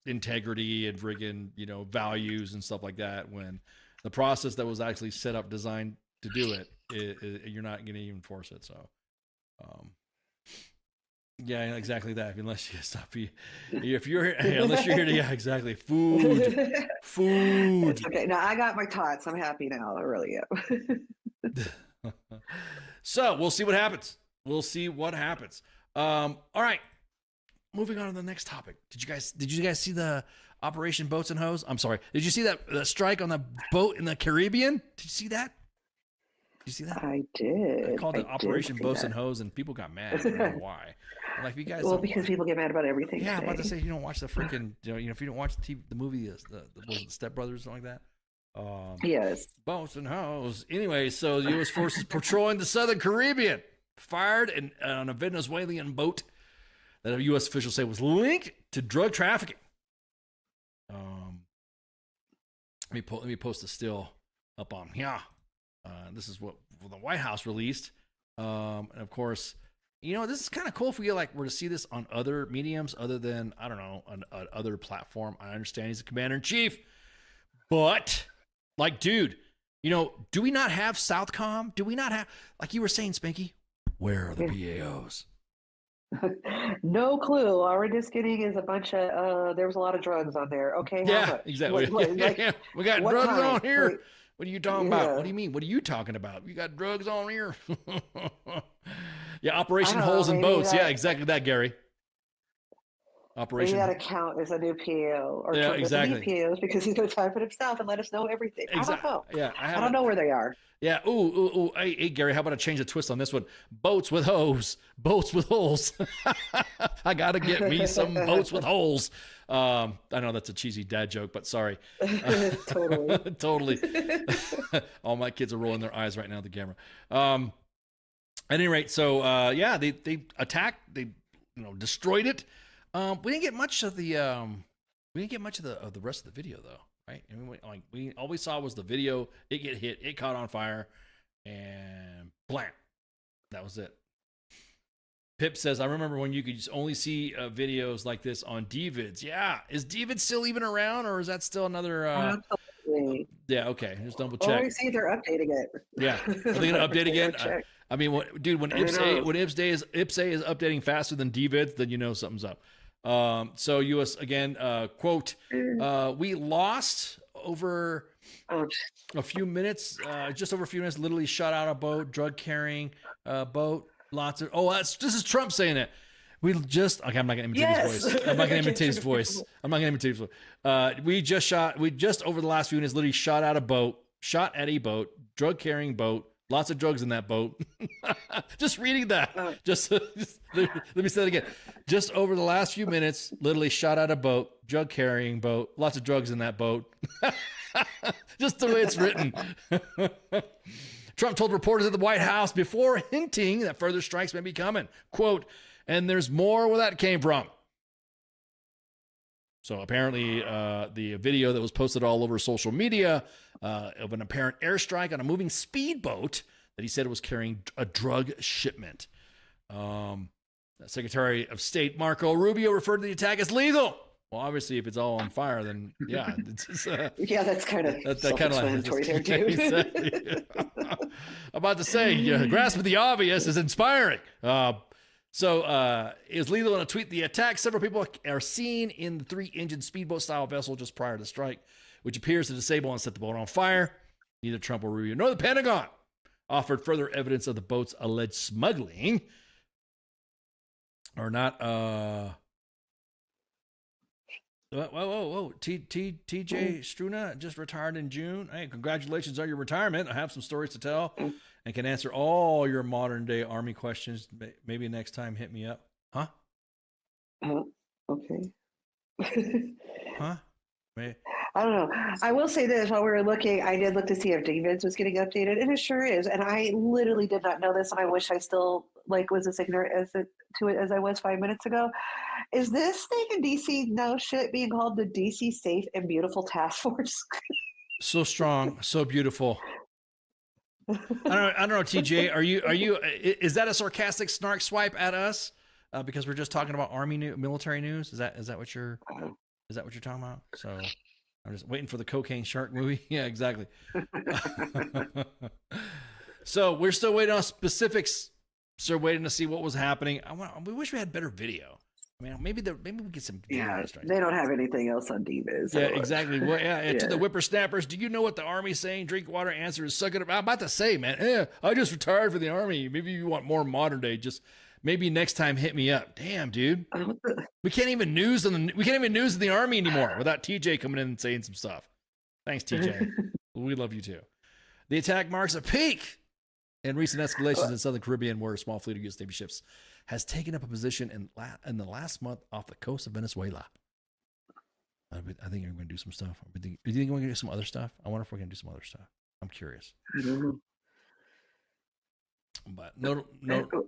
integrity and friggin' values and stuff like that, when the process that was actually set up designed to do it, you're not going to even enforce it. So yeah, exactly that. Unless you stop, if you're unless you're here to, yeah, exactly. Food. It's okay. Now I got my tots. I'm happy now. I really am. So we'll see what happens. All right. Moving on to the next topic. Did you guys see the Operation Boats and Hose? I'm sorry. Did you see that strike on the boat in the Caribbean? Did you see that? I did. I called it Operation Boats and Hose, and people got mad. I don't know why. I'm like, you guys. Well, because people get mad about everything. Yeah, I'm about to say, you don't watch the freaking, if you don't watch the movie, the Step Brothers, something like that. Yes. Boats and Hose. Anyway, so U.S. forces patrolling the Southern Caribbean fired on a Venezuelan boat that a U.S. officials say was linked to drug trafficking. Let me post a still up on here. This is what the White House released, and of course, You know, this is kind of cool if we were to see this on other mediums other than, I don't know, on other platform. I understand he's a commander in chief, but like, dude, you know, do we not have Southcom? Do we not have, like you were saying, Spanky, where are the PAOs? No clue. All we're just getting is a bunch of, there was a lot of drugs on there. Okay. How Yeah, much? exactly. Like, we got what drugs kind? on here. Like, What are you talking about? What do you mean? What are you talking about? You got drugs on here? Yeah, Operation I don't know, Holes in maybe Boats. that- Yeah, exactly that, Gary. Maybe Operation. that account is a new PAO. Or Yeah, Trump exactly. doesn't need PAOs because he's going to type it himself and let us know everything. I don't know. Yeah, I don't know where they are. Yeah. Ooh. Hey, Gary, how about I change the twist on this one? Boats with hose. Boats with holes. I got to get me some boats with holes. I know that's a cheesy dad joke, but sorry. Totally. Totally. All my kids are rolling their eyes right now at the camera. At any rate, so yeah, they attacked, they destroyed it. We didn't get much of the the rest of the video though, right? I mean, we all we saw was the video. It get hit, it caught on fire, and blam, that was it. Pip says, I remember when you could just only see videos like this on DVids. Yeah, is DVids still even around, or is that still another? Absolutely. Yeah, okay, just double Or check. we see they're updating it. Yeah, are they gonna update again? Check. I mean, dude, when IPSA is updating faster than DVids, then you know something's up. So US again, quote, we lost over a few minutes, just over a few minutes, literally shot out a boat, drug carrying boat. Lots of, this is Trump saying it. We just, okay, I'm not going to imitate his voice. I'm not going to imitate his voice. We just over the last few minutes, literally shot at a boat, drug carrying boat, lots of drugs in that boat. Just reading that. Just let me say it again. Just over the last few minutes, literally shot at a boat, drug carrying boat, lots of drugs in that boat. Just the way it's written. Trump told reporters at the White House before hinting that further strikes may be coming. Quote, and there's more where that came from. So apparently the video that was posted all over social media of an apparent airstrike on a moving speedboat that he said was carrying a drug shipment. Secretary of State Marco Rubio referred to the attack as lethal. Well, obviously, if it's all on fire, then yeah, it's just, yeah, that's kind of self-explanatory there too. Exactly. I'm about to say, grasping the obvious is inspiring. So it was lethal in a tweet. The attack, several people are seen in the 3-engine speedboat-style vessel just prior to the strike, which appears to disable and set the boat on fire. Neither Trump or Rubio nor the Pentagon offered further evidence of the boat's alleged smuggling. Or not. Whoa. TJ Struna just retired in June. Hey, congratulations on your retirement. I have some stories to tell and can answer all your modern day Army questions. Maybe next time hit me up. Huh? Okay. Huh? Maybe. I don't know. I will say this, while we were looking, I did look to see if DVids was getting updated, and it sure is. And I literally did not know this, and I wish I still was as ignorant to it as I was 5 minutes ago. Is this thing in DC now shit being called the DC Safe and Beautiful Task Force? So strong, so beautiful. I don't know, TJ. Are you? Is that a sarcastic snark swipe at us? Because we're just talking about military news. Is that what you're talking about? So I'm just waiting for the cocaine shark movie. Yeah, exactly. So we're still waiting on specifics. Still waiting to see what was happening. We wish we had better video. I mean, maybe we get some. Yeah, they don't have anything else on DVids. Yeah, exactly. Well, to the whippersnappers, do you know what the Army's saying? Drink water. Answer is suck it up. I'm about to say, man. Yeah, I just retired for the Army. Maybe you want more modern day. Just maybe next time hit me up. Damn, dude. We can't even news in the Army anymore without TJ coming in and saying some stuff. Thanks, TJ. We love you too. The attack marks a peak in recent escalations in Southern Caribbean, where a small fleet of U.S. Navy ships has taken up a position in the last month off the coast of Venezuela. I think we're going to do some stuff. Do you think we're going to do some other stuff? I wonder if we're going to do some other stuff. I'm curious. I don't know. But no.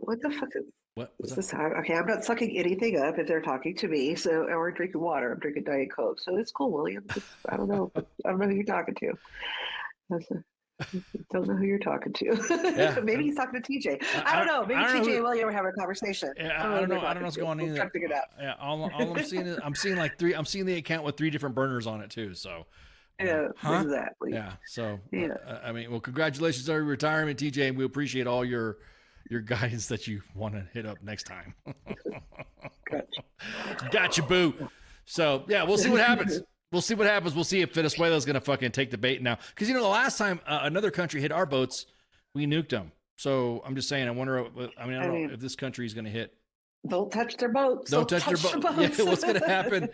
What the fuck What's this? Okay, I'm not sucking anything up if they're talking to me. So, or drinking water. I'm drinking Diet Coke. So it's cool, William. I don't know. I don't know who you're talking to. Don't know who you're talking to. Yeah. Maybe he's talking to TJ. I don't know. Maybe I don't know TJ who- and William are having a conversation. Yeah, I don't know. I don't know what's going on We'll either. try to figure it out. Yeah, all I'm seeing is I'm seeing like three. I'm seeing the account with 3 different burners on it too. So, Yeah, huh? exactly. Yeah. So, Yeah. I mean, well, congratulations on your retirement, TJ, and we appreciate all your guidance that you want to hit up next time. Gotcha, boo. So, yeah, we'll see what happens. We'll see what happens. We'll see if Venezuela's going to fucking take the bait now. Because, the last time another country hit our boats, we nuked them. So I'm just saying, I wonder, I don't know if this country is going to hit. Don't touch their boats. Don't touch their boats. Yeah, what's going to happen?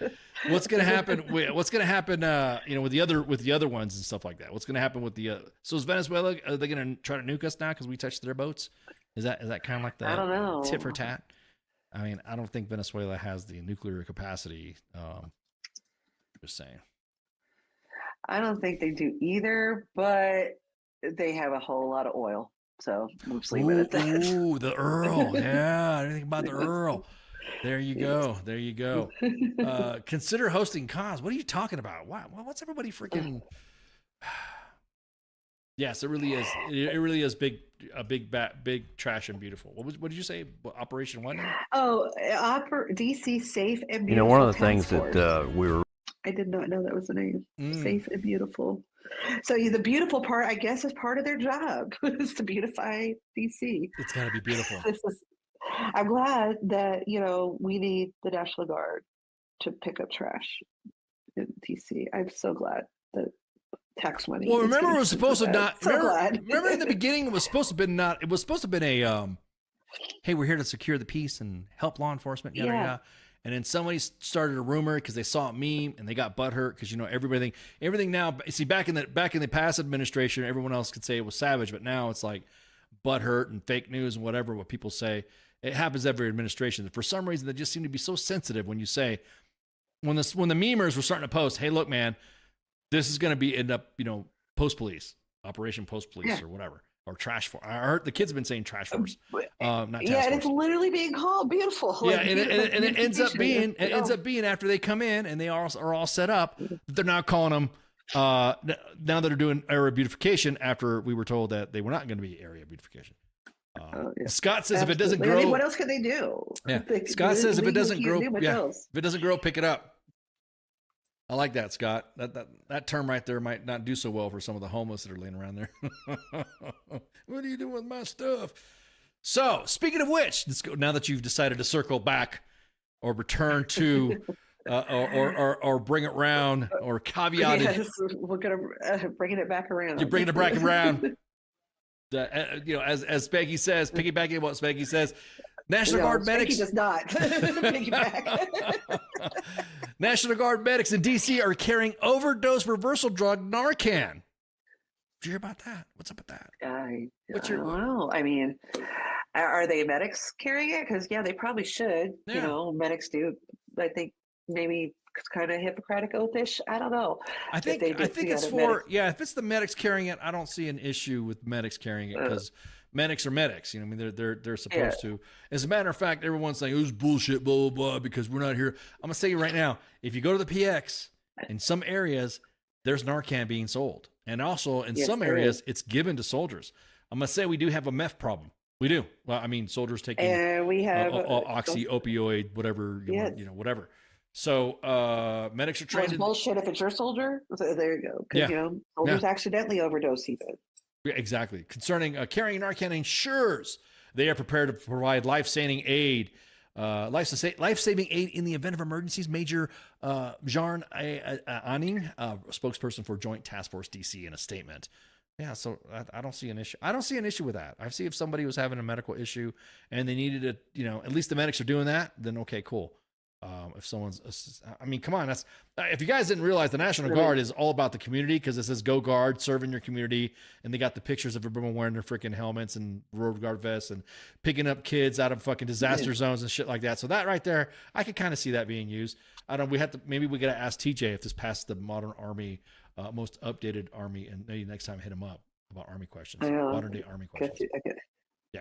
What's going to happen? What's going to happen, with the other ones and stuff like that? What's going to happen with the, so is Venezuela, are they going to try to nuke us now because we touched their boats? Is that kind of like the I don't know. tit for tat? I mean, I don't think Venezuela has the nuclear capacity. Just saying. I don't think they do either, but they have a whole lot of oil. So we'll just leave it at that. Ooh, the Earl. Yeah, I didn't think about the Earl. There you go. There you go. Consider hosting cons. What are you talking about? What's everybody freaking? Yes, it really is. It really is big trash and beautiful. What did you say? Operation what now? Oh, DC Safe and Beautiful. one of the Task things Force. that we were I did not know that was the name. Mm. Safe and Beautiful. So the beautiful part, I guess, is part of their job is to beautify DC. It's got to be beautiful. I'm glad that we need the National Guard to pick up trash in DC. I'm so glad that tax money. Well, is remember, getting it was supposed to spent. not. So glad. Remember in the beginning, it was supposed to have been not. It was supposed to have been a, hey, we're here to secure the peace and help law enforcement. Yada, Yeah. yada. And then somebody started a rumor because they saw a meme and they got butthurt because everything now. See, back in the past administration, everyone else could say it was savage, but now it's like butthurt and fake news and whatever what people say. It happens every administration. For some reason, they just seem to be so sensitive when you say when the memers were starting to post, "Hey, look, man, this is going to be end up post police operation post police or whatever." Or trash force. I heard the kids have been saying trash force, not task Yeah, and force. it's literally being called beautiful. Yeah, Like, and it ends up being beautification. after they come in and they are all set up, they're now calling them now that they're doing area beautification after we were told that they were not going to be area beautification. Yeah. Scott says if it doesn't Absolutely. I mean, grow, what else can they do? yeah. They Scott says if it doesn't grow, can't do much yeah, else. if it doesn't grow, pick it up. I like that, Scott. That term right there might not do so well for some of the homeless that are laying around there. What are you doing with my stuff? So, speaking of which, let's go. Now that you've decided to circle back, or return to, or bring it round, or caveat it, Yes, we're gonna bringing it back around. you're bringing it back around. As Peggy says, piggybacking what Peggy says, National Guard medics. Does not piggyback. National Guard medics in D.C. are carrying overdose reversal drug Narcan. Did you hear about that? What's up with that? I What's your- don't know. I mean, are they medics carrying it? Because they probably should. Yeah. Medics do. I think maybe it's kind of Hippocratic oath-ish. I don't know. I think it's for if it's the medics carrying it, I don't see an issue with medics carrying it because medics are medics. I mean, they're supposed to. As a matter of fact, everyone's saying it was bullshit, blah blah blah, because we're not here. I'm gonna say right now, if you go to the PX, in some areas there's Narcan being sold, and also in some areas it's given to soldiers. I'm gonna say we do have a meth problem. We do. Well, I mean, soldiers taking and we have oxy, opioid, whatever you want, whatever. So medics are trained. It's bullshit if it's your soldier. So there you go. Because soldiers accidentally overdose even. Exactly. Concerning carrying Narcan ensures they are prepared to provide life-saving aid. Life-saving aid in the event of emergencies. Major Jarn Anning, spokesperson for Joint Task Force DC, in a statement. Yeah, so I don't see an issue. I don't see an issue with that. I see if somebody was having a medical issue and they needed at least the medics are doing that, then okay, cool. If someone's, I mean, come on, that's if you guys didn't realize, the National Guard is all about the community, because it says "Go Guard, serve in your community," and they got the pictures of everyone wearing their freaking helmets and road guard vests and picking up kids out of fucking disaster zones and shit like that. So that right there, I could kind of see that being used. I don't. We got to ask TJ if this passed the modern Army, most updated Army, and maybe next time hit him up about Army questions, modern day Army questions.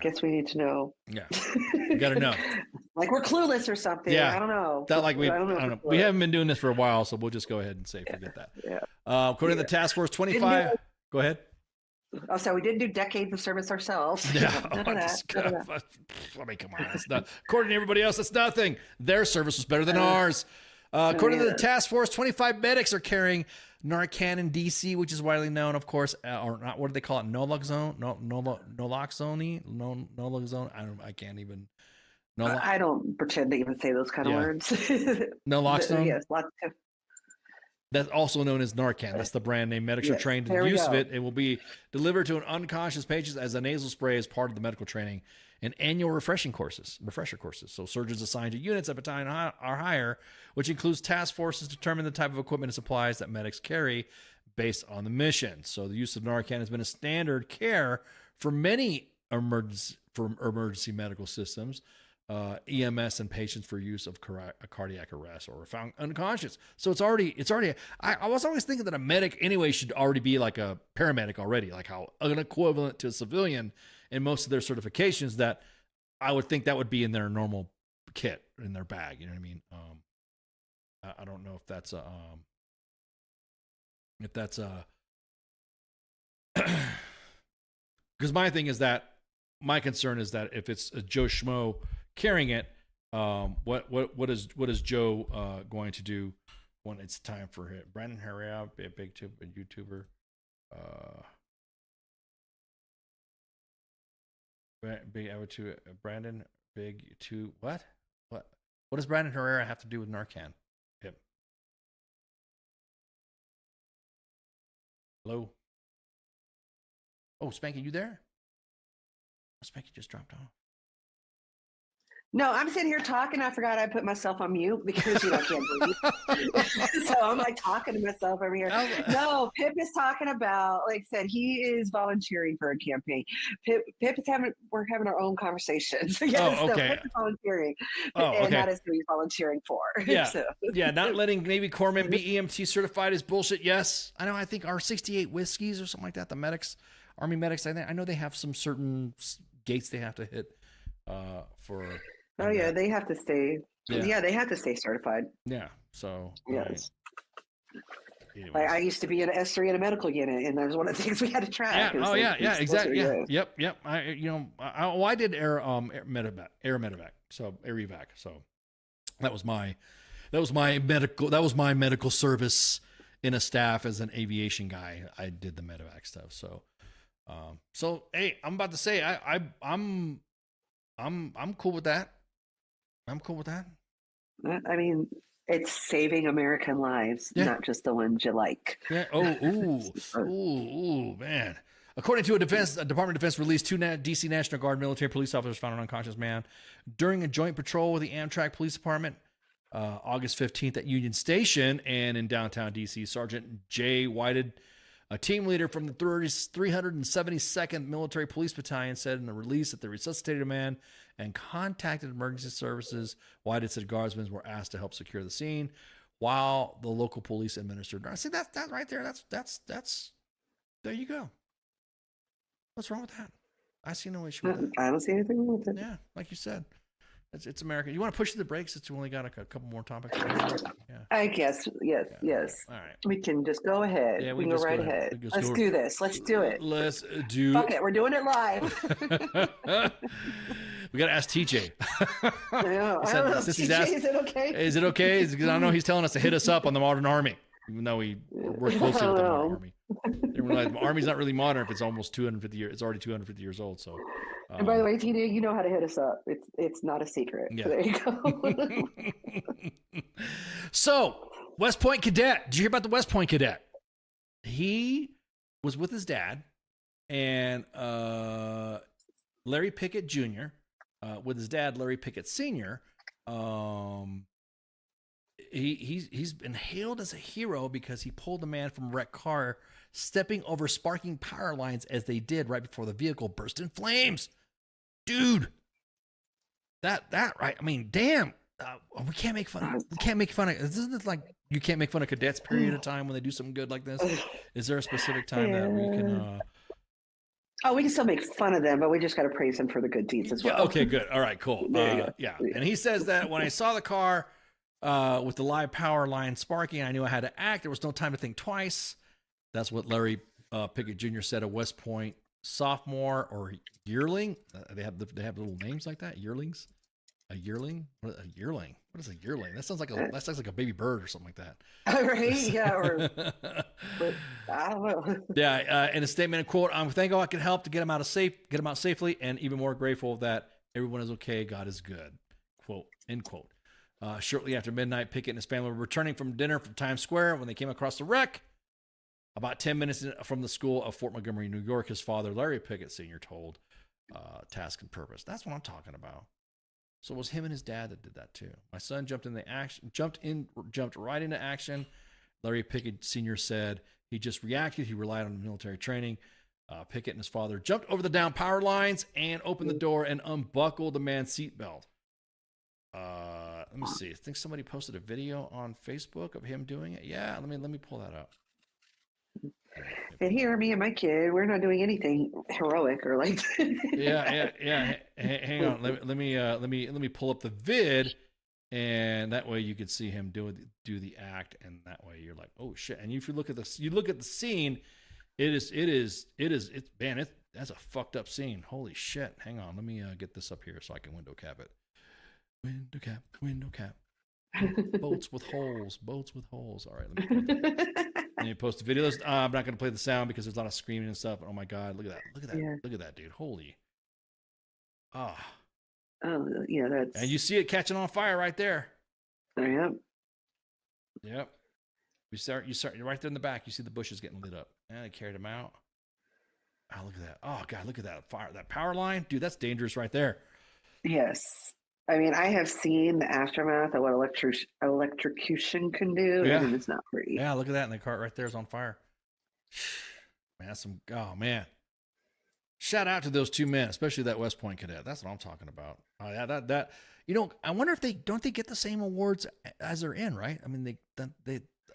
Guess we need to know. Yeah, you got to know. Like we're clueless or something. Yeah. I don't know. That like I don't know. We haven't been doing this for a while, so we'll just go ahead and say forget that. Yeah. According to the task force, 25. Go ahead. Oh, so we did do decades of service ourselves. Yeah. None of that. None of that. I mean, come on. That's not, according to everybody else, that's nothing. Their service was better than ours. According to the task force, 25 medics are carrying Narcan in DC, which is widely known, of course, or not. What do they call it? Naloxone? Naloxone? I can't even. I don't pretend to even say those kind of words. Naloxone? Yes, lots of. That's also known as Narcan. That's the brand name. Medics are trained in use of it. It will be delivered to an unconscious patient as a nasal spray as part of the medical training and annual refresher courses. So surgeons assigned to units at battalion are higher, which includes task forces, determine the type of equipment and supplies that medics carry based on the mission. So the use of Narcan has been a standard care for many emergency medical systems. EMS and patients for use of cardiac arrest or found unconscious. So it's already. I was always thinking that a medic anyway should already be like a paramedic already, like how an equivalent to a civilian in most of their certifications. That I would think that would be in their normal kit in their bag. You know what I mean? I don't know if that's because my concern is that if it's a Joe Schmo carrying it, what is Joe going to do when it's time for it? Brandon Herrera, a big YouTuber. Brandon big two what does Brandon Herrera have to do with Narcan? Yep. Hello. Oh, Spanky, you there? Spanky just dropped off. No, I'm sitting here talking. I forgot I put myself on mute because I can't breathe. So I'm like talking to myself over here. No, Pip is talking about, like I said, he is volunteering for a campaign. Pip is we're having our own conversations. Yes, okay. So Pip is volunteering. Okay. And that is who he's volunteering for. Yeah. So. Yeah, not letting Navy corpsmen be EMT certified is bullshit. Yes. I know. I think our 68 whiskeys or something like that, the medics, Army medics, I know they have some certain gates they have to hit for. Oh yeah, they have to stay. Yeah, they have to stay certified. Yeah. So yes. Right. Like I used to be an S3 in a medical unit, and that was one of the things we had to track. Yeah. Oh yeah. Exactly. Yeah. Yep. I did air medevac. So air evac. So that was my medical service in a staff as an aviation guy. I did the medevac stuff. So hey, I'm about to say I'm cool with that. I'm cool with that. I mean, it's saving American lives, not just the ones you like. Yeah. Ooh, man. According to a Department of Defense release, 2 DC National Guard military police officers found an unconscious man during a joint patrol with the Amtrak Police Department August 15th at Union Station and in downtown DC. Sergeant Jay Whited, a team leader from the 372nd Military Police Battalion, said in the release that they resuscitated a man and contacted emergency services. Whited said guardsmen were asked to help secure the scene while the local police administered. I see that right there. That's there you go. What's wrong with that? I see no issue with that. I don't see anything wrong with it. Yeah, like you said. It's America. You want to push the brakes since we only got a couple more topics? Yeah. I guess. Yes. All right. We can just go ahead. Yeah, we can go right ahead. Let's do this. Let's do it. Let's do. Fuck it. We're doing it live. We got to ask TJ. I know. Since he's asked, is it okay? Is it okay? Because I know he's telling us to hit us up on the Modern Army, even though we're closer with the Modern Army. They realize the Army's not really modern if it's almost 250 years. It's already 250 years old. So. And by the way, TJ, you know how to hit us up. It's not a secret. Yeah. So there you go. So, West Point cadet. Did you hear about the West Point cadet? He was with his dad and Larry Pickett Jr. With his dad, Larry Pickett Sr. He's been hailed as a hero because he pulled a man from a wrecked car, stepping over sparking power lines as they did right before the vehicle burst in flames. Dude, that right? I mean, damn. We can't make fun. We can't make fun of. Isn't it like you can't make fun of cadets? Period of time when they do something good like this. Is there a specific time that we can? Oh, we can still make fun of them, but we just got to praise them for the good deeds as well. Yeah, okay, good. All right, cool. Yeah, and he says that when I saw the car with the live power line sparking, I knew I had to act. There was no time to think twice. That's what Larry Pickett Jr. said a West Point sophomore or yearling. They have little names like that. Yearlings. A yearling? What a yearling? What is a yearling? That sounds like a baby bird or something like that. Right? Yeah. Or I don't know. Yeah. In a statement, quote, "I'm thankful I can help to get him out safely, and even more grateful that everyone is okay. God is good." Quote. End quote. Shortly after midnight, Pickett and his family were returning from dinner from Times Square when they came across the wreck. About 10 minutes from the school of Fort Montgomery, New York, his father, Larry Pickett Sr., told Task and Purpose. That's what I'm talking about. So it was him and his dad that did that too. My son jumped right into action. Larry Pickett Sr. said he just reacted. He relied on military training. Pickett and his father jumped over the down power lines and opened the door and unbuckled the man's seatbelt. Let me see. I think somebody posted a video on Facebook of him doing it. Yeah, let me pull that up. And here, me and my kid, we're not doing anything heroic or like. yeah. Hang on. Let me pull up the vid, and that way you can see him do the act, and that way you're like, oh shit. And if you look at the scene, that's a fucked up scene. Holy shit. Hang on. Let me get this up here so I can window cap it. Window cap. Boats with holes. All right, let me post the videos. I'm not going to play the sound because there's a lot of screaming and stuff. Oh my God, look at that. Yeah. Look at that, dude. Holy. Oh, yeah, that's. And you see it catching on fire right there. Yep. Yep. You start right there in the back. You see the bushes getting lit up. And I carried them out. Oh, look at that. Oh God, look at that fire. That power line, dude. That's dangerous right there. Yes. I mean, I have seen the aftermath of what electrocution can do, and it's not pretty. Yeah, look at that. And the cart right there is on fire. Man, oh, man. Shout out to those two men, especially that West Point cadet. That's what I'm talking about. Oh, yeah, that. I wonder if they get the same awards as they're in, right? I mean,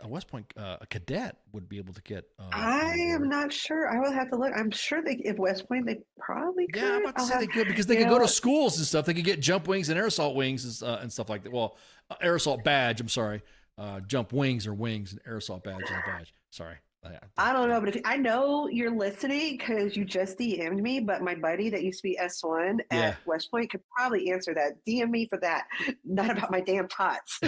a West Point a cadet would be able to get. I am not sure. I will have to look. I'm sure if West Point, they probably could. Yeah, I'm about to say they could because they could go to schools and stuff. They could get jump wings and air assault wings and stuff like that. Well, air assault badge. I'm sorry, jump wings or wings and air assault badge and a badge. Sorry. I don't know, but I know you're listening because you just DM'd me, but my buddy that used to be S1 at West Point could probably answer that. DM me for that, not about my damn tots.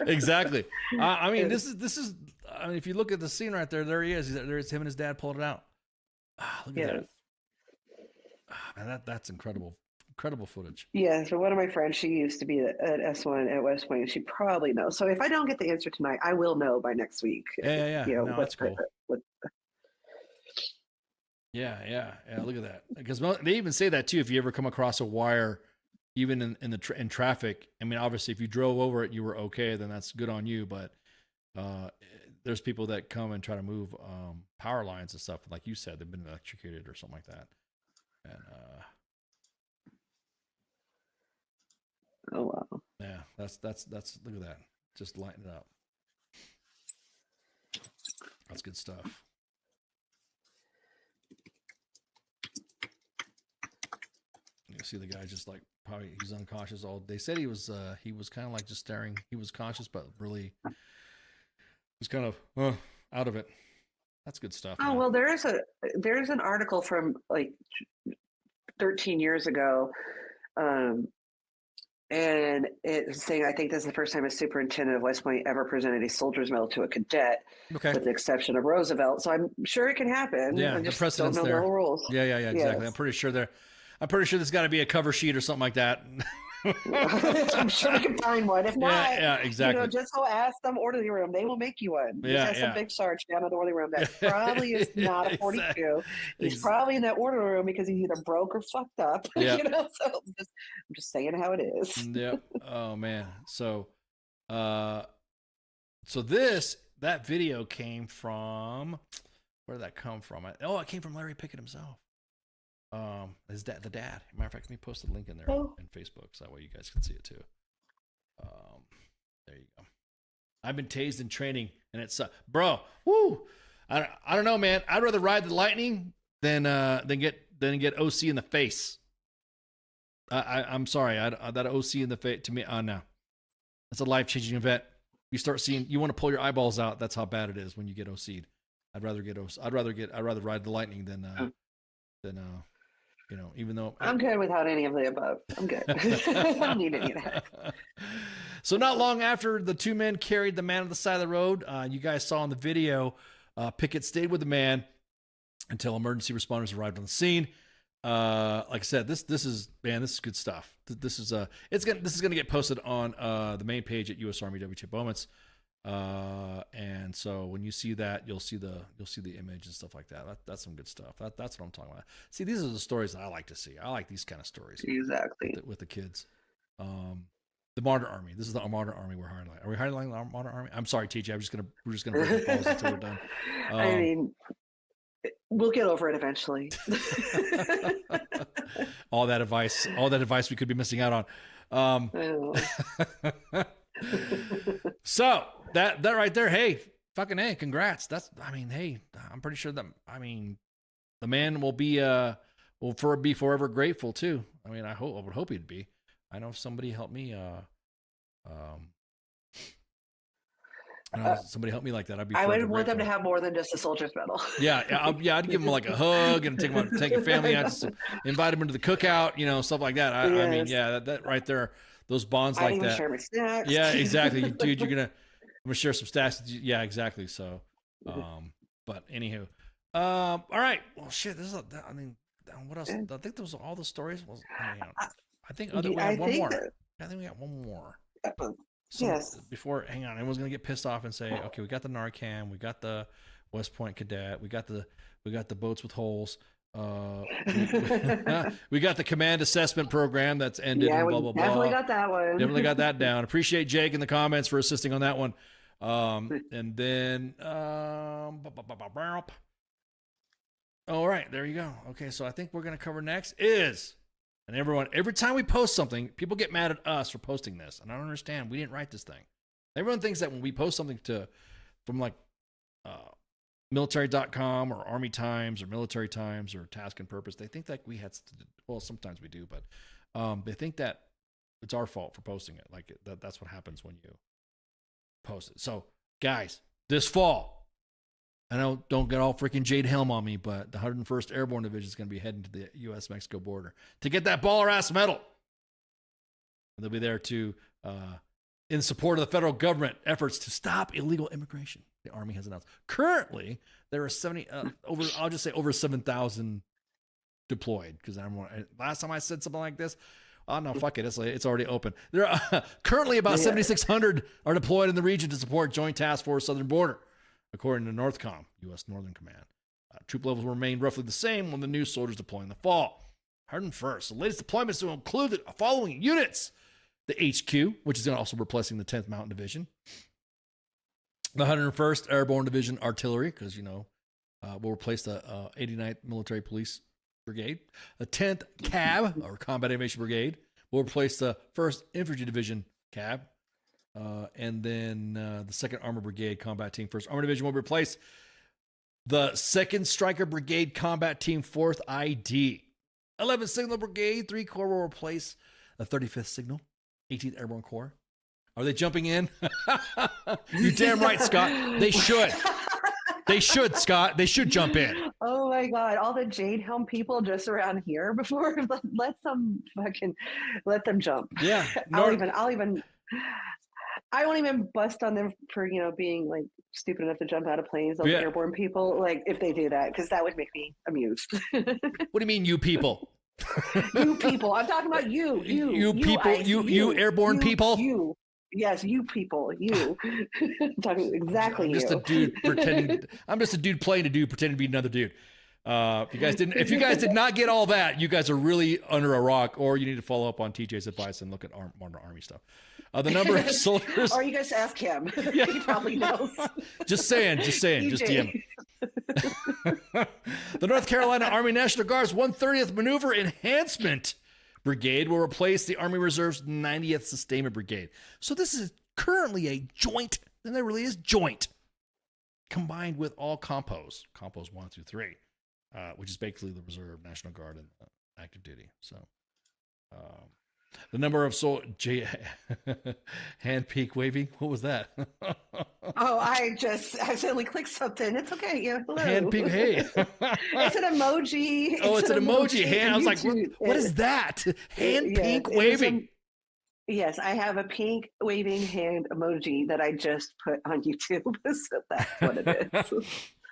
Exactly. I mean, this is. I mean, if you look at the scene right there, there he is. There's him and his dad pulling it out. Look at that. Man, that's incredible. Incredible footage. Yeah, so one of my friends, she used to be at S1 at West Point, and she probably knows. So if I don't get the answer tonight, I will know by next week. Yeah. You know, no, that's cool. Yeah. Look at that. Because they even say that too. If you ever come across a wire, even in traffic, I mean, obviously, if you drove over it, you were okay, then that's good on you. But there's people that come and try to move power lines and stuff. Like you said, they've been electrocuted or something like that. And oh wow. Yeah, that's look at that. Just lighten it up. That's good stuff. You see the guy just like probably he's unconscious all. They said he was kind of like just staring. He was conscious, but really was kind of out of it. That's good stuff. Oh, man. Well, there's an article from like 13 years ago. And it's saying, I think this is the first time a superintendent of West Point ever presented a soldier's medal to a cadet, with the exception of Roosevelt. So I'm sure it can happen. Yeah, I just the precedent's don't know there. the rules. Yeah, exactly. Yes. I'm pretty sure there's got to be a cover sheet or something like that. I'm sure we can find one. If not, exactly. Just go ask them orderly room. They will make you one. Just some big sarge down in the orderly room that probably is not a 42. Exactly. He's probably in that orderly room because he's either broke or fucked up. So I'm just saying how it is. Yep. Oh man. So that video came from, where did that come from? It came from Larry Pickett himself. His dad, the dad. Matter of fact, let me post the link in there in Facebook so that way you guys can see it too. There you go. I've been tased in training, and it's bro. Woo! I don't know, man. I'd rather ride the lightning than get OC in the face. I'm sorry. That OC in the face to me. No, that's a life-changing event. you start seeing, you want to pull your eyeballs out. That's how bad it is when you get OC'd. I'd rather ride the lightning than even though I'm good without any of the above. I'm good. I don't need any of that. So not long after the two men carried the man to the side of the road, you guys saw in the video, Pickett stayed with the man until emergency responders arrived on the scene. Like I said, this is good stuff. This is gonna get posted on the main page at U.S. Army WTF Moments. And so when you see that, you'll see the image and stuff like that. That's some good stuff. That's what I'm talking about. See, these are the stories that I like to see. I like these kind of stories. Exactly. With the kids. The Modern Army. This is the Modern Army we're highlighting. Are we highlighting the Modern Army? I'm sorry, TJ. We're just gonna break the balls until we're done. I mean, we'll get over it eventually. all that advice we could be missing out on. So that right there, hey, fucking hey, congrats. Hey, I'm pretty sure that the man will be forever grateful too. I would hope he'd be. I know if somebody helped me somebody help me like that. I would want them to have more than just a soldier's medal. I'd give them like a hug and take a family out, just invite them into the cookout, stuff like that. I mean, that right there, those bonds like that. Share my snacks. Yeah, exactly, dude. I'm gonna share some snacks. Yeah, exactly. So, but anywho, all right. Well, shit. What else? I think those are all the stories. I think we have one more. I think we got one more. Yes. Before, hang on, everyone's gonna get pissed off and say, okay, we got the Narcan, we got the West Point cadet, we got the boats with holes, we got the command assessment program that's ended. Yeah, and we blah blah definitely blah. got that one. Definitely got that down. Appreciate Jake in the comments for assisting on that one. And then, all right, there you go. Okay, so I think we're gonna cover next is. And every time we post something, people get mad at us for posting this. And I don't understand. We didn't write this thing. Everyone thinks that when we post something from like military.com or Army Times or Military Times or Task and Purpose, they think that we had, well, sometimes we do, but they think that it's our fault for posting it. Like that's what happens when you post it. So guys, this fall, I know, don't get all freaking Jade Helm on me, but the 101st Airborne Division is going to be heading to the U.S.-Mexico border to get that baller-ass medal. And they'll be there to, in support of the federal government efforts to stop illegal immigration. The Army has announced. Currently, there are over 7,000 deployed. Because last time I said something like this, oh no, fuck it, it's already open. There are currently about 7,600 are deployed in the region to support Joint Task Force Southern Border. According to NORTHCOM, U.S. Northern Command. Troop levels will remain roughly the same when the new soldiers deploy in the fall. 101st, the latest deployments will include the following units. The HQ, which is also replacing the 10th Mountain Division. The 101st Airborne Division Artillery, because, we'll replace the 89th Military Police Brigade. The 10th CAB, or Combat Aviation Brigade, will replace the 1st Infantry Division CAB. And then the 2nd Armored Brigade Combat Team 1st Armored Division will replace the 2nd Stryker Brigade Combat Team 4th ID. 11th Signal Brigade 3 Corps will replace the 35th Signal 18th Airborne Corps. Are they jumping in? You're damn right, Scott. They should. They should, Scott. They should jump in. Oh my God! All the Jade Helm people just around here before let them jump. Yeah. I won't even bust on them for, being like stupid enough to jump out of planes. Those airborne people, like if they do that, because that would make me amused. What do you mean, you people? You people. I'm talking about you. You people. You airborne people. You. Yes, you people. You. I'm talking exactly. I'm just a dude pretending. I'm just a dude playing a dude pretending to be another dude. If you guys did not get all that, you guys are really under a rock, or you need to follow up on TJ's advice and look at Modern Army stuff. The number of soldiers. Or you guys ask him. Yeah. He probably knows. Just saying. Just DM. The North Carolina Army National Guard's 130th Maneuver Enhancement Brigade will replace the Army Reserve's 90th Sustainment Brigade. So this is currently a joint, and there really is joint, combined with all compos 1 through 3, which is basically the Reserve, National Guard, and active duty. So The number of hand peak waving. What was that? Oh, I accidentally clicked something. It's okay. Yeah, hello. Hand peak. Hey. It's an emoji. Oh, it's an emoji. Hand. I was like, YouTube. what is that? Hand Yeah, pink it is waving. Yes, I have a pink waving hand emoji that I just put on YouTube. So that's what it is.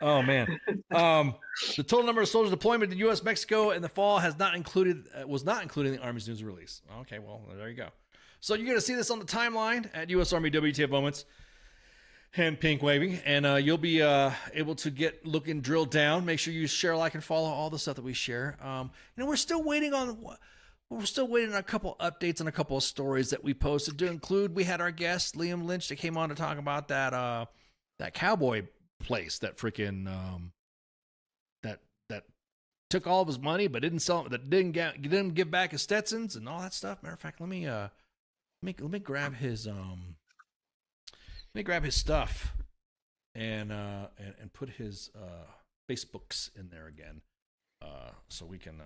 Oh man. The total number of soldiers deployment to U.S. Mexico in the fall was not included in the Army's news release. Okay, well there you go. So you're going to see this on the timeline at U.S. Army WTF moments. Hand pink waving, and you'll be able to look and drill down. Make sure you share, like, and follow all the stuff that we share. We're still waiting on a couple updates and a couple of stories that we posted to include. We had our guest Liam Lynch that came on to talk about that cowboy place that freaking that took all of his money but didn't sell, that didn't give back his Stetsons and all that stuff. Matter of fact, let me grab his stuff and put his Facebooks in there again, so we can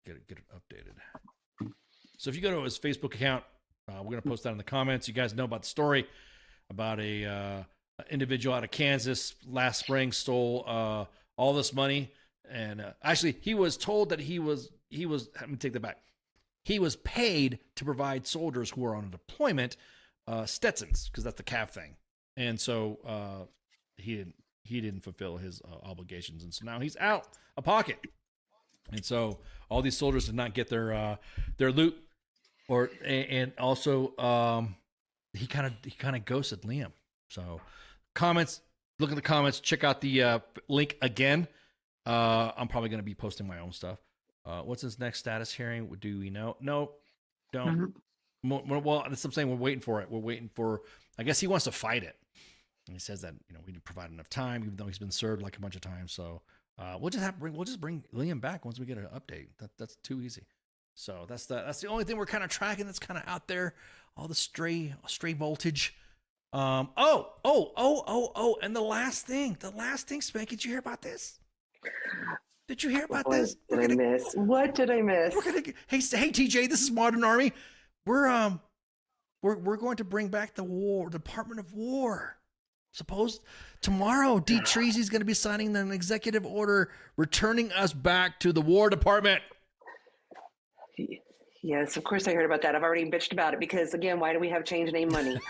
get it updated. So if you go to his Facebook account, we're gonna post that in the comments. You guys know about the story about a individual out of Kansas last spring stole all this money, and actually he was told that he was. Let me take that back. He was paid to provide soldiers who were on a deployment Stetsons, because that's the CAV thing, and so he didn't fulfill his obligations, and so now he's out of pocket, and so all these soldiers did not get their loot, and also he kind of ghosted Liam. So comments, look at the comments, check out the link again. I'm probably going to be posting my own stuff. What's his next status hearing? Do we know? No, don't. Well, that's what I'm saying. We're waiting for it. We're waiting for, I guess he wants to fight it. And he says that, we didn't provide enough time, even though he's been served like a bunch of times. So we'll just bring Liam back once we get an update. That's too easy. So that's the only thing we're kind of tracking that's kind of out there. All the stray voltage. And the last thing, Spank, did you hear about this? Did you hear about this? What did I miss? Hey TJ, this is Modern Army. We're going to bring back the Department of War. Suppose tomorrow D. Treasy's going to be signing an executive order returning us back to the War Department. Yes, of course I heard about that. I've already bitched about it because, again, why do we have change name money?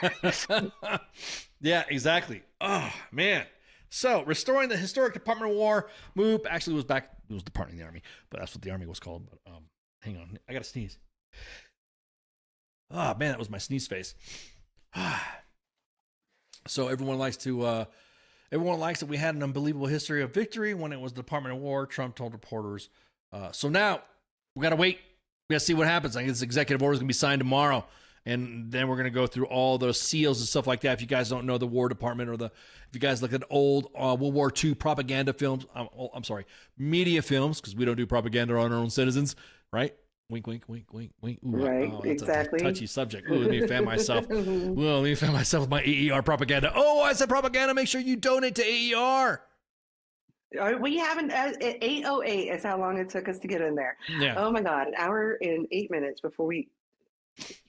Yeah, exactly. Oh, man. So, restoring the historic Department of War move. Actually, it was Department of the Army, but that's what the Army was called. But hang on. I got to sneeze. Oh, man, that was my sneeze face. So, everyone likes that we had an unbelievable history of victory when it was the Department of War, Trump told reporters. So now, we got to wait. We got to see what happens. I think this executive order is going to be signed tomorrow. And then we're going to go through all those seals and stuff like that. If you guys don't know the War Department, if you guys look at old World War II propaganda films, I'm sorry, media films, because we don't do propaganda on our own citizens, right? Wink, wink, wink, wink, wink. Ooh, right, that's exactly. a touchy subject. Ooh, let me fan myself. Well, let me fan myself with my AER propaganda. Oh, I said propaganda. Make sure you donate to AER. We haven't, at 8:08 is how long it took us to get in there. Yeah. Oh my God, an hour and 8 minutes before we,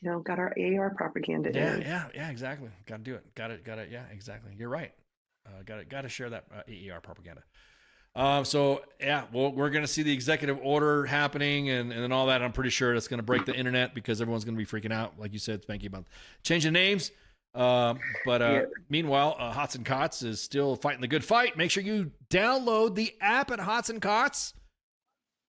got our AR propaganda in. Yeah, exactly. Got to do it. Got it. Yeah, exactly. You're right. Got to share that AER propaganda. So yeah, well, we're going to see the executive order happening and then all that. I'm pretty sure it's going to break the internet because everyone's going to be freaking out. Like you said, Spanky, about changing names. Meanwhile, Hots and Cots is still fighting the good fight. Make sure you download the app at Hots and Cots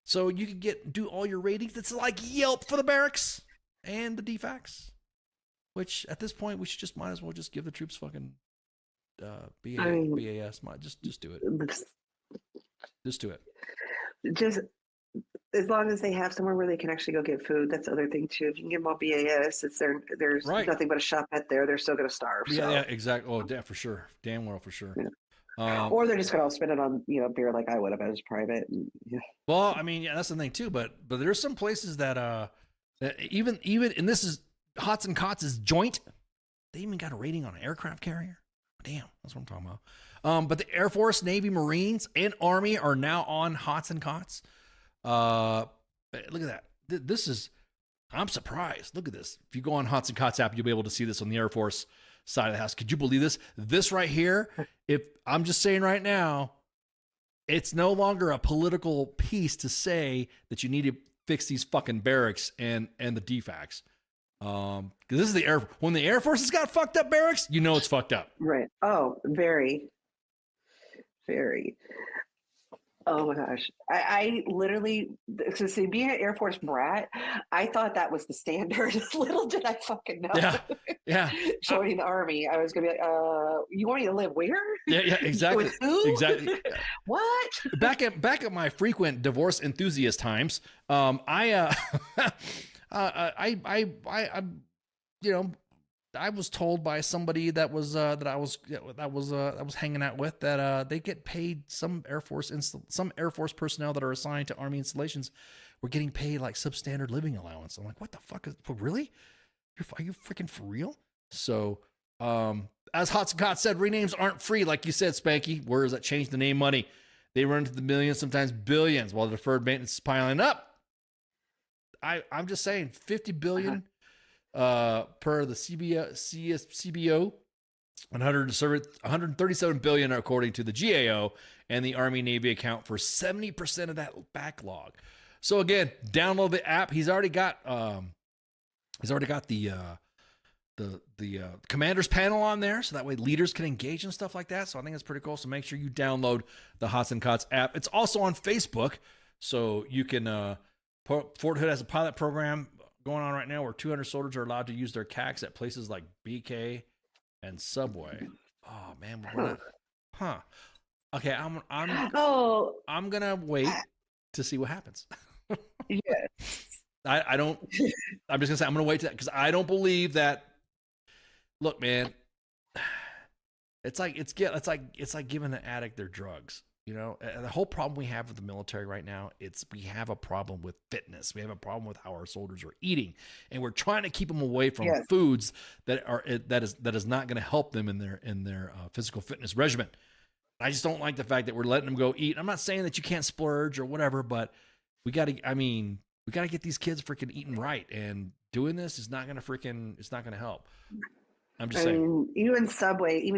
so you can do all your ratings. It's like Yelp for the barracks and the DFACs, which at this point we should might as well just give the troops fucking BAS. Just do it. Just do it. Just as long as they have somewhere where they can actually go get food. That's the other thing too. If you can give them all BAS, there's right. nothing but a shop at there. They're still going to starve. Yeah, exactly. Oh, yeah, for sure. Damn well, for sure. Yeah. Or they're just going to spend it on beer like I would have as private. Yeah. Well, I mean, yeah, that's the thing too. But there's some places that even and this is Hots and Cots' joint. They even got a rating on an aircraft carrier. Damn, that's what I'm talking about. But the Air Force, Navy, Marines, and Army are now on Hots and Cots. Look at that. This is I'm surprised. Look at this. If you go on Hots and Cots app, you'll be able to see this on the Air Force side of the house. Could you believe this? This right here, if I'm just saying right now, it's no longer a political piece to say that you need to fix these fucking barracks and the defects. Because this is the Air. When the Air Force has got fucked up barracks, you know it's fucked up. Right. Oh, very, very. Oh my gosh. I literally, so see, being an Air Force brat, I thought that was the standard. Little did I fucking know. Yeah. Yeah. Joining the Army, I was going to be like, you want me to live where? Yeah, exactly. With who? Exactly. What? Back at my frequent divorce enthusiast times, I was told by somebody that was I was hanging out with that they get paid, some Air Force personnel that are assigned to Army installations were getting paid like substandard living allowance. I'm like, what the fuck is really? Are you freaking for real? So as Hot Scott said, renames aren't free, like you said, Spanky. Words that change the name money. They run into the millions, sometimes billions, while the deferred maintenance is piling up. I'm just saying, $50 billion per the CBO, 137 billion according to the GAO, and the Army Navy account for 70% of that backlog. So again, download the app. He's already got the commanders panel on there, so that way leaders can engage and stuff like that. So I think it's pretty cool. So make sure you download the Hots and Cots app. It's also on Facebook, so you can. Fort Hood has a pilot program going on right now where 200 soldiers are allowed to use their CACs at places like BK and Subway. Oh man, Okay, I'm gonna wait to see what happens. Yeah. I'm just gonna say I'm gonna wait to that because I don't believe that. Look, man, it's like giving an addict their drugs. You know, the whole problem we have with the military right now, we have a problem with fitness. We have a problem with how our soldiers are eating, and we're trying to keep them away from foods that is not going to help them in their physical fitness regimen. I just don't like the fact that we're letting them go eat. I'm not saying that you can't splurge or whatever, but we got to get these kids freaking eating right, and doing this is not going to help. I'm just saying. Even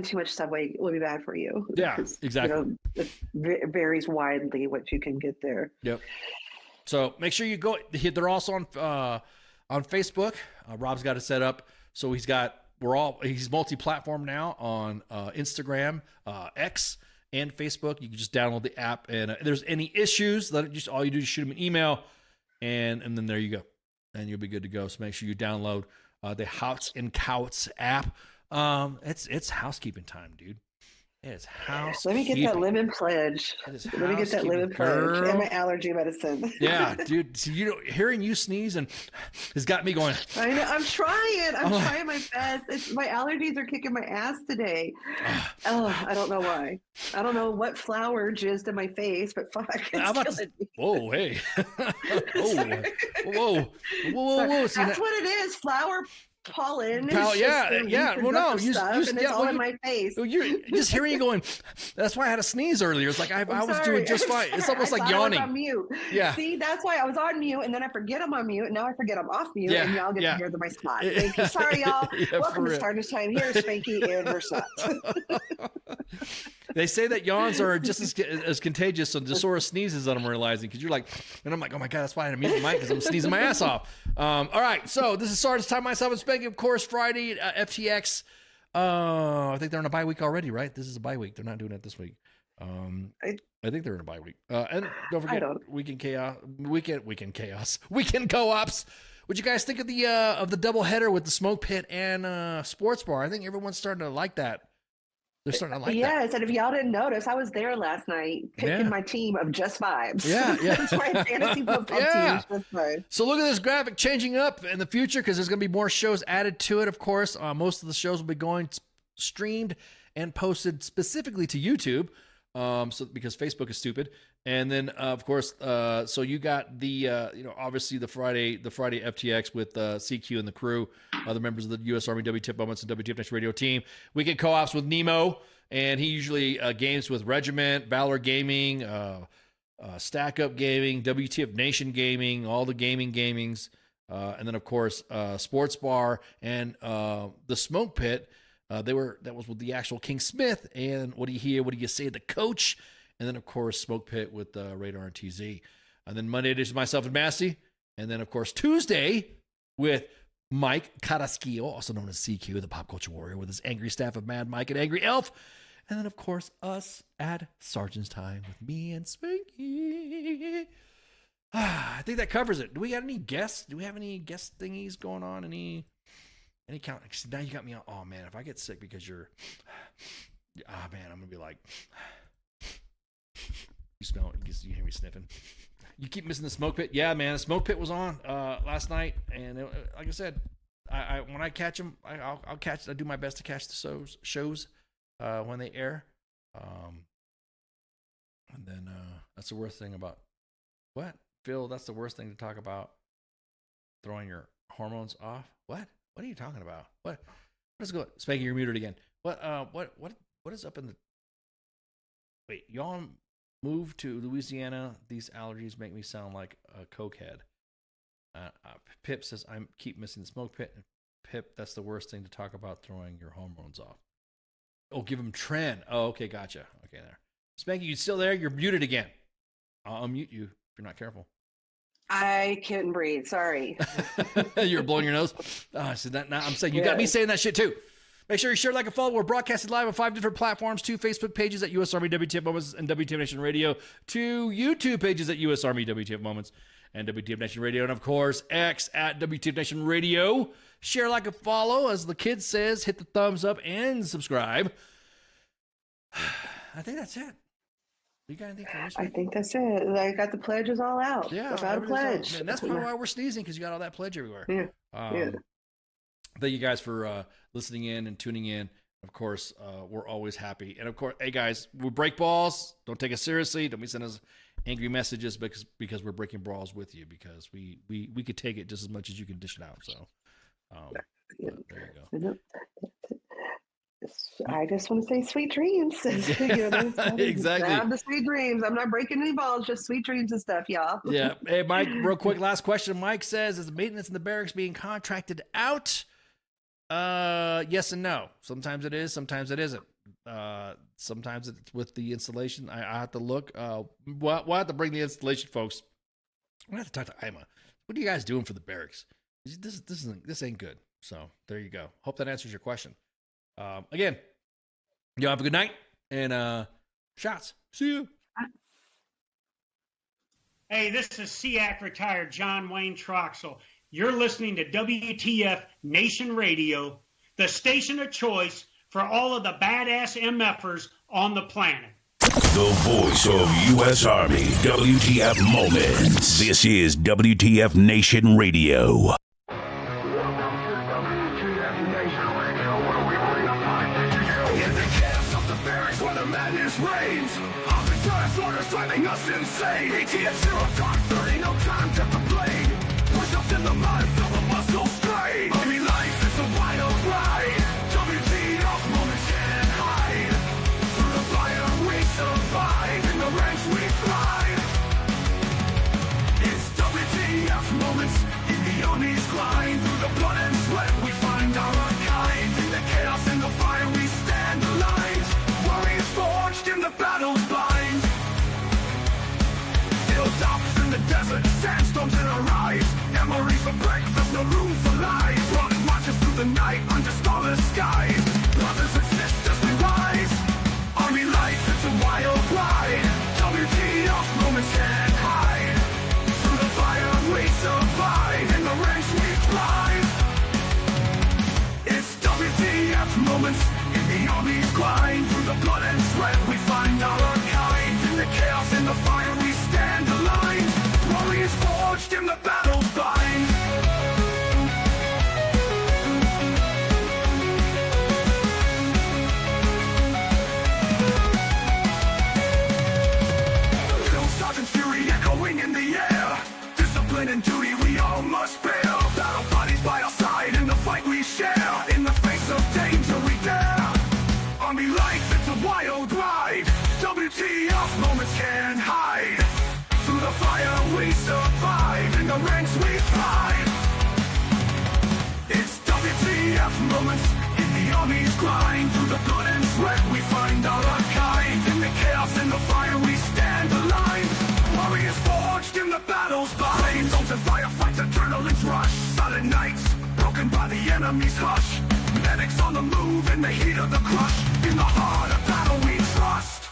too much Subway will be bad for you. Yeah, exactly. It varies widely what you can get there. Yep. So make sure you go. They're also on Facebook. Rob's got it set up, so he's multi-platform now on Instagram, X, and Facebook. You can just download the app, and if there's any issues, all you do is shoot him an email, and then there you go, and you'll be good to go. So make sure you download the Hots and Cots app. It's housekeeping time, dude. It's housekeeping. Let me get that lemon pledge. Let me get that lemon pledge and my allergy medicine. Yeah, dude. So, hearing you sneeze has got me going. I know. I'm trying. I'm trying my best. My allergies are kicking my ass today. I don't know why. I don't know what flour jizzed in my face, but fuck, it's killing me. Whoa, hey. Whoa. See, that's what it is. Flour pollen. Yeah. Well, no, it's all in my face. You're just hearing you going. That's why I had a sneeze earlier. It's like I was doing just fine. It's almost like yawning. I was on mute. Yeah. See, that's why I was on mute, and then I forget I'm on mute, and now I forget I'm off mute, and y'all get to hear my snot. Thank you. Sorry, y'all. Welcome to Starters Time. Here's Spanky and her snot. They say that yawns are just as contagious, so DeSora sneezes that I'm realizing, because you're like, and I'm like, oh my God, that's why I had to mute the mic, because I'm sneezing my ass off. All right, so this is Sergeant's Time, myself, and Spanky, of course, Friday, FTX. I think they're in a bye week already, right? This is a bye week. They're not doing it this week. I think they're in a bye week. And don't forget, Weekend Co-ops. What'd you guys think of the double header with the smoke pit and sports bar? I think everyone's starting to like that. They're starting to like that. Yes, and if y'all didn't notice, I was there last night picking my team of Just Vibes. Yeah. That's my fantasy football team. Just Vibes. So look at this graphic changing up in the future, because there's going to be more shows added to it, of course. Most of the shows will be going streamed and posted specifically to YouTube, because Facebook is stupid. And then, of course, so you got the, obviously the Friday FTX with CQ and the crew, other members of the U.S. Army WTF Moments and WTF Nation Radio team. Weekend co-ops with Nemo, and he usually games with Regiment, Valor Gaming, Stack Up Gaming, WTF Nation Gaming, all the gamings. And then, of course, Sports Bar and the Smoke Pit. That was with the actual King Smith. And what do you hear? What do you say? The Coach. And then, of course, Smoke Pit with Radar and TZ. And then Monday edition, myself and Massey. And then, of course, Tuesday with Mike Carrasquillo, also known as CQ, the pop culture warrior, with his angry staff of Mad Mike and Angry Elf. And then, of course, us at Sergeant's Time with me and Spanky. I think that covers it. Do we got any guests? Do we have any guest thingies going on? Any count? Now you got me on. Oh, man, if I get sick because you're... Oh, man, I'm going to be like... You smell it. You hear me sniffing. You keep missing the Smoke Pit. Yeah, man, the Smoke Pit was on last night, and like I said, I when I catch them, I'll catch. I do my best to catch the shows when they air. And then that's the worst thing about what, Phil? That's the worst thing to talk about. Throwing your hormones off. What? What are you talking about? What is going? Spanky, you're muted again. What is up in the? Wait, y'all moved to Louisiana. These allergies make me sound like a cokehead. Pip says, I keep missing the Smoke Pit. Pip, that's the worst thing to talk about, throwing your hormones off. Oh, give him Tren. Oh, okay, gotcha. Okay, there. Spanky, you still there? You're muted again. I'll unmute you if you're not careful. I couldn't breathe. Sorry. You're blowing your nose? Oh, I said that now. I'm saying you got me saying that shit too. Make sure you share, like, and follow. We're broadcasted live on 5 different platforms. 2 Facebook pages at U.S. Army WTF Moments and WTF Nation Radio. 2 YouTube pages at U.S. Army WTF Moments and WTF Nation Radio. And, of course, X at WTF Nation Radio. Share, like, and follow. As the kid says, hit the thumbs up and subscribe. I think that's it. You got anything for this week? I think that's it. I got the pledges all out. Yeah. Without a pledge. And that's probably why we're sneezing, because you got all that pledge everywhere. Yeah. Thank you guys for listening in and tuning in. Of course, we're always happy. And of course, hey guys, we break balls. Don't take us seriously. Don't be sending us angry messages because we're breaking balls with you, because we could take it just as much as you can dish it out. So there you go. I just want to say sweet dreams. Exactly. Have the sweet dreams. I'm not breaking any balls, just sweet dreams and stuff, y'all. Yeah. Hey, Mike, real quick, last question. Mike says, is the maintenance in the barracks being contracted out? Yes and no. Sometimes it is, sometimes it isn't. Sometimes it's with the installation. I have to look. We'll have to bring the installation folks. We'll have to talk to Ima. What are you guys doing for the barracks? This ain't good. So there you go. Hope that answers your question. Again, y'all have a good night, and shots. See you. Hey, this is SEAC retired John Wayne Troxel. You're listening to WTF Nation Radio, the station of choice for all of the badass MFers on the planet. The voice of U.S. Army, WTF Moments. This is WTF Nation Radio. Driving us insane. ATF 0 time 30, no time to complain. Push ups in the mud, feel the muscle strain. Army life is a wild ride. WTF moments can't hide. Through the fire we survive, in the ranks we thrive. It's WTF moments in the Army's grind. Through the blood and sweat we find our kind. In the chaos and the fire we stand aligned. Warriors forged in the battle's bind. Hilltops in the desert, sandstorms in our eyes. Memories for breakfast, no room for lies. Running marches through the night under starless skies. Brothers and sisters, we rise. Army life, it's a wild ride. WTF moments can't hide. Through the fire we survive, in the ranks we thrive. It's WTF moments in the Army's grind. Through the blood and sweat we find our kind. In the chaos, in the fire we stand aligned. Warriors forged in the battle's bind. Drill sergeant's fury echoing in the air. Discipline and duty we all must bear. Battle bodies by our side in the fight we share. In the face of danger we dare. Army life, it's a wild ride. WTF moments can't hide. Through the fire we survive, in the rain moments in the army's grind. Through the blood and sweat we find our kind. In the chaos and the fire we stand aligned. Warriors forged in the battle's bind. Souls and firefights, adrenaline's rush. Silent nights, broken by the enemy's hush. Medics on the move in the heat of the crush. In the heart of battle we trust.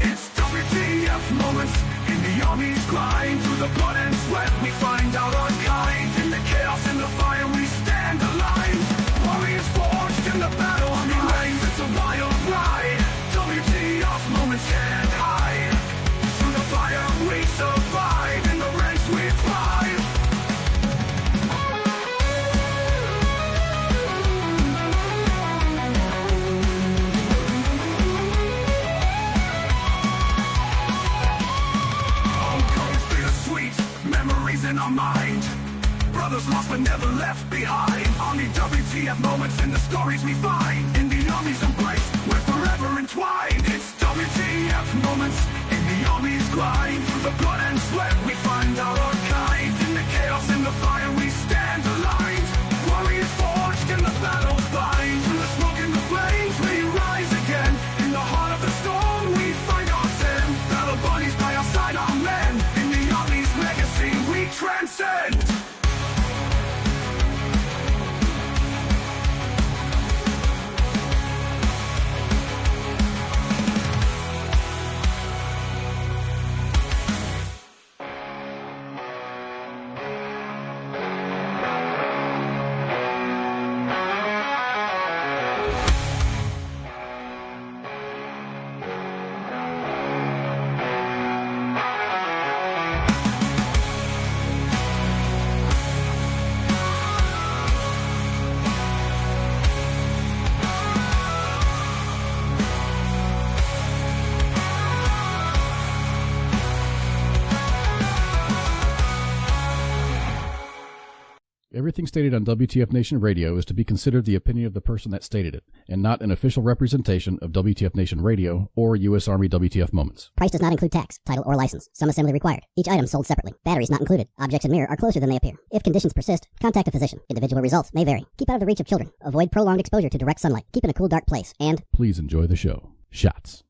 It's WTF moments in the army's grind. Through the blood and sweat we find out our kind. In the chaos and the fire we stand aligned. Warriors forged in the battle army ranks. It's a wild ride. WTF moments can't hide. Through the fire we survive. In the ranks we thrive. Memories in our mind. Brothers lost but never left behind. Army WTF moments in the stories we find. In the army's embrace, we're forever entwined. It's WTF moments in the army's grind. Through the blood and sweat we find our kind. In the chaos and the fire we stand aligned. Warriors forged in the battle's bind. Through the smoke and the flames we rise again. In the heart of the storm we find our sin. Battle buddies by our side, our men. In the army's legacy we transcend. Everything stated on WTF Nation Radio is to be considered the opinion of the person that stated it, and not an official representation of WTF Nation Radio or U.S. Army WTF Moments. Price does not include tax, title, or license. Some assembly required. Each item sold separately. Batteries not included. Objects in mirror are closer than they appear. If conditions persist, contact a physician. Individual results may vary. Keep out of the reach of children. Avoid prolonged exposure to direct sunlight. Keep in a cool, dark place. And please enjoy the show. Shots.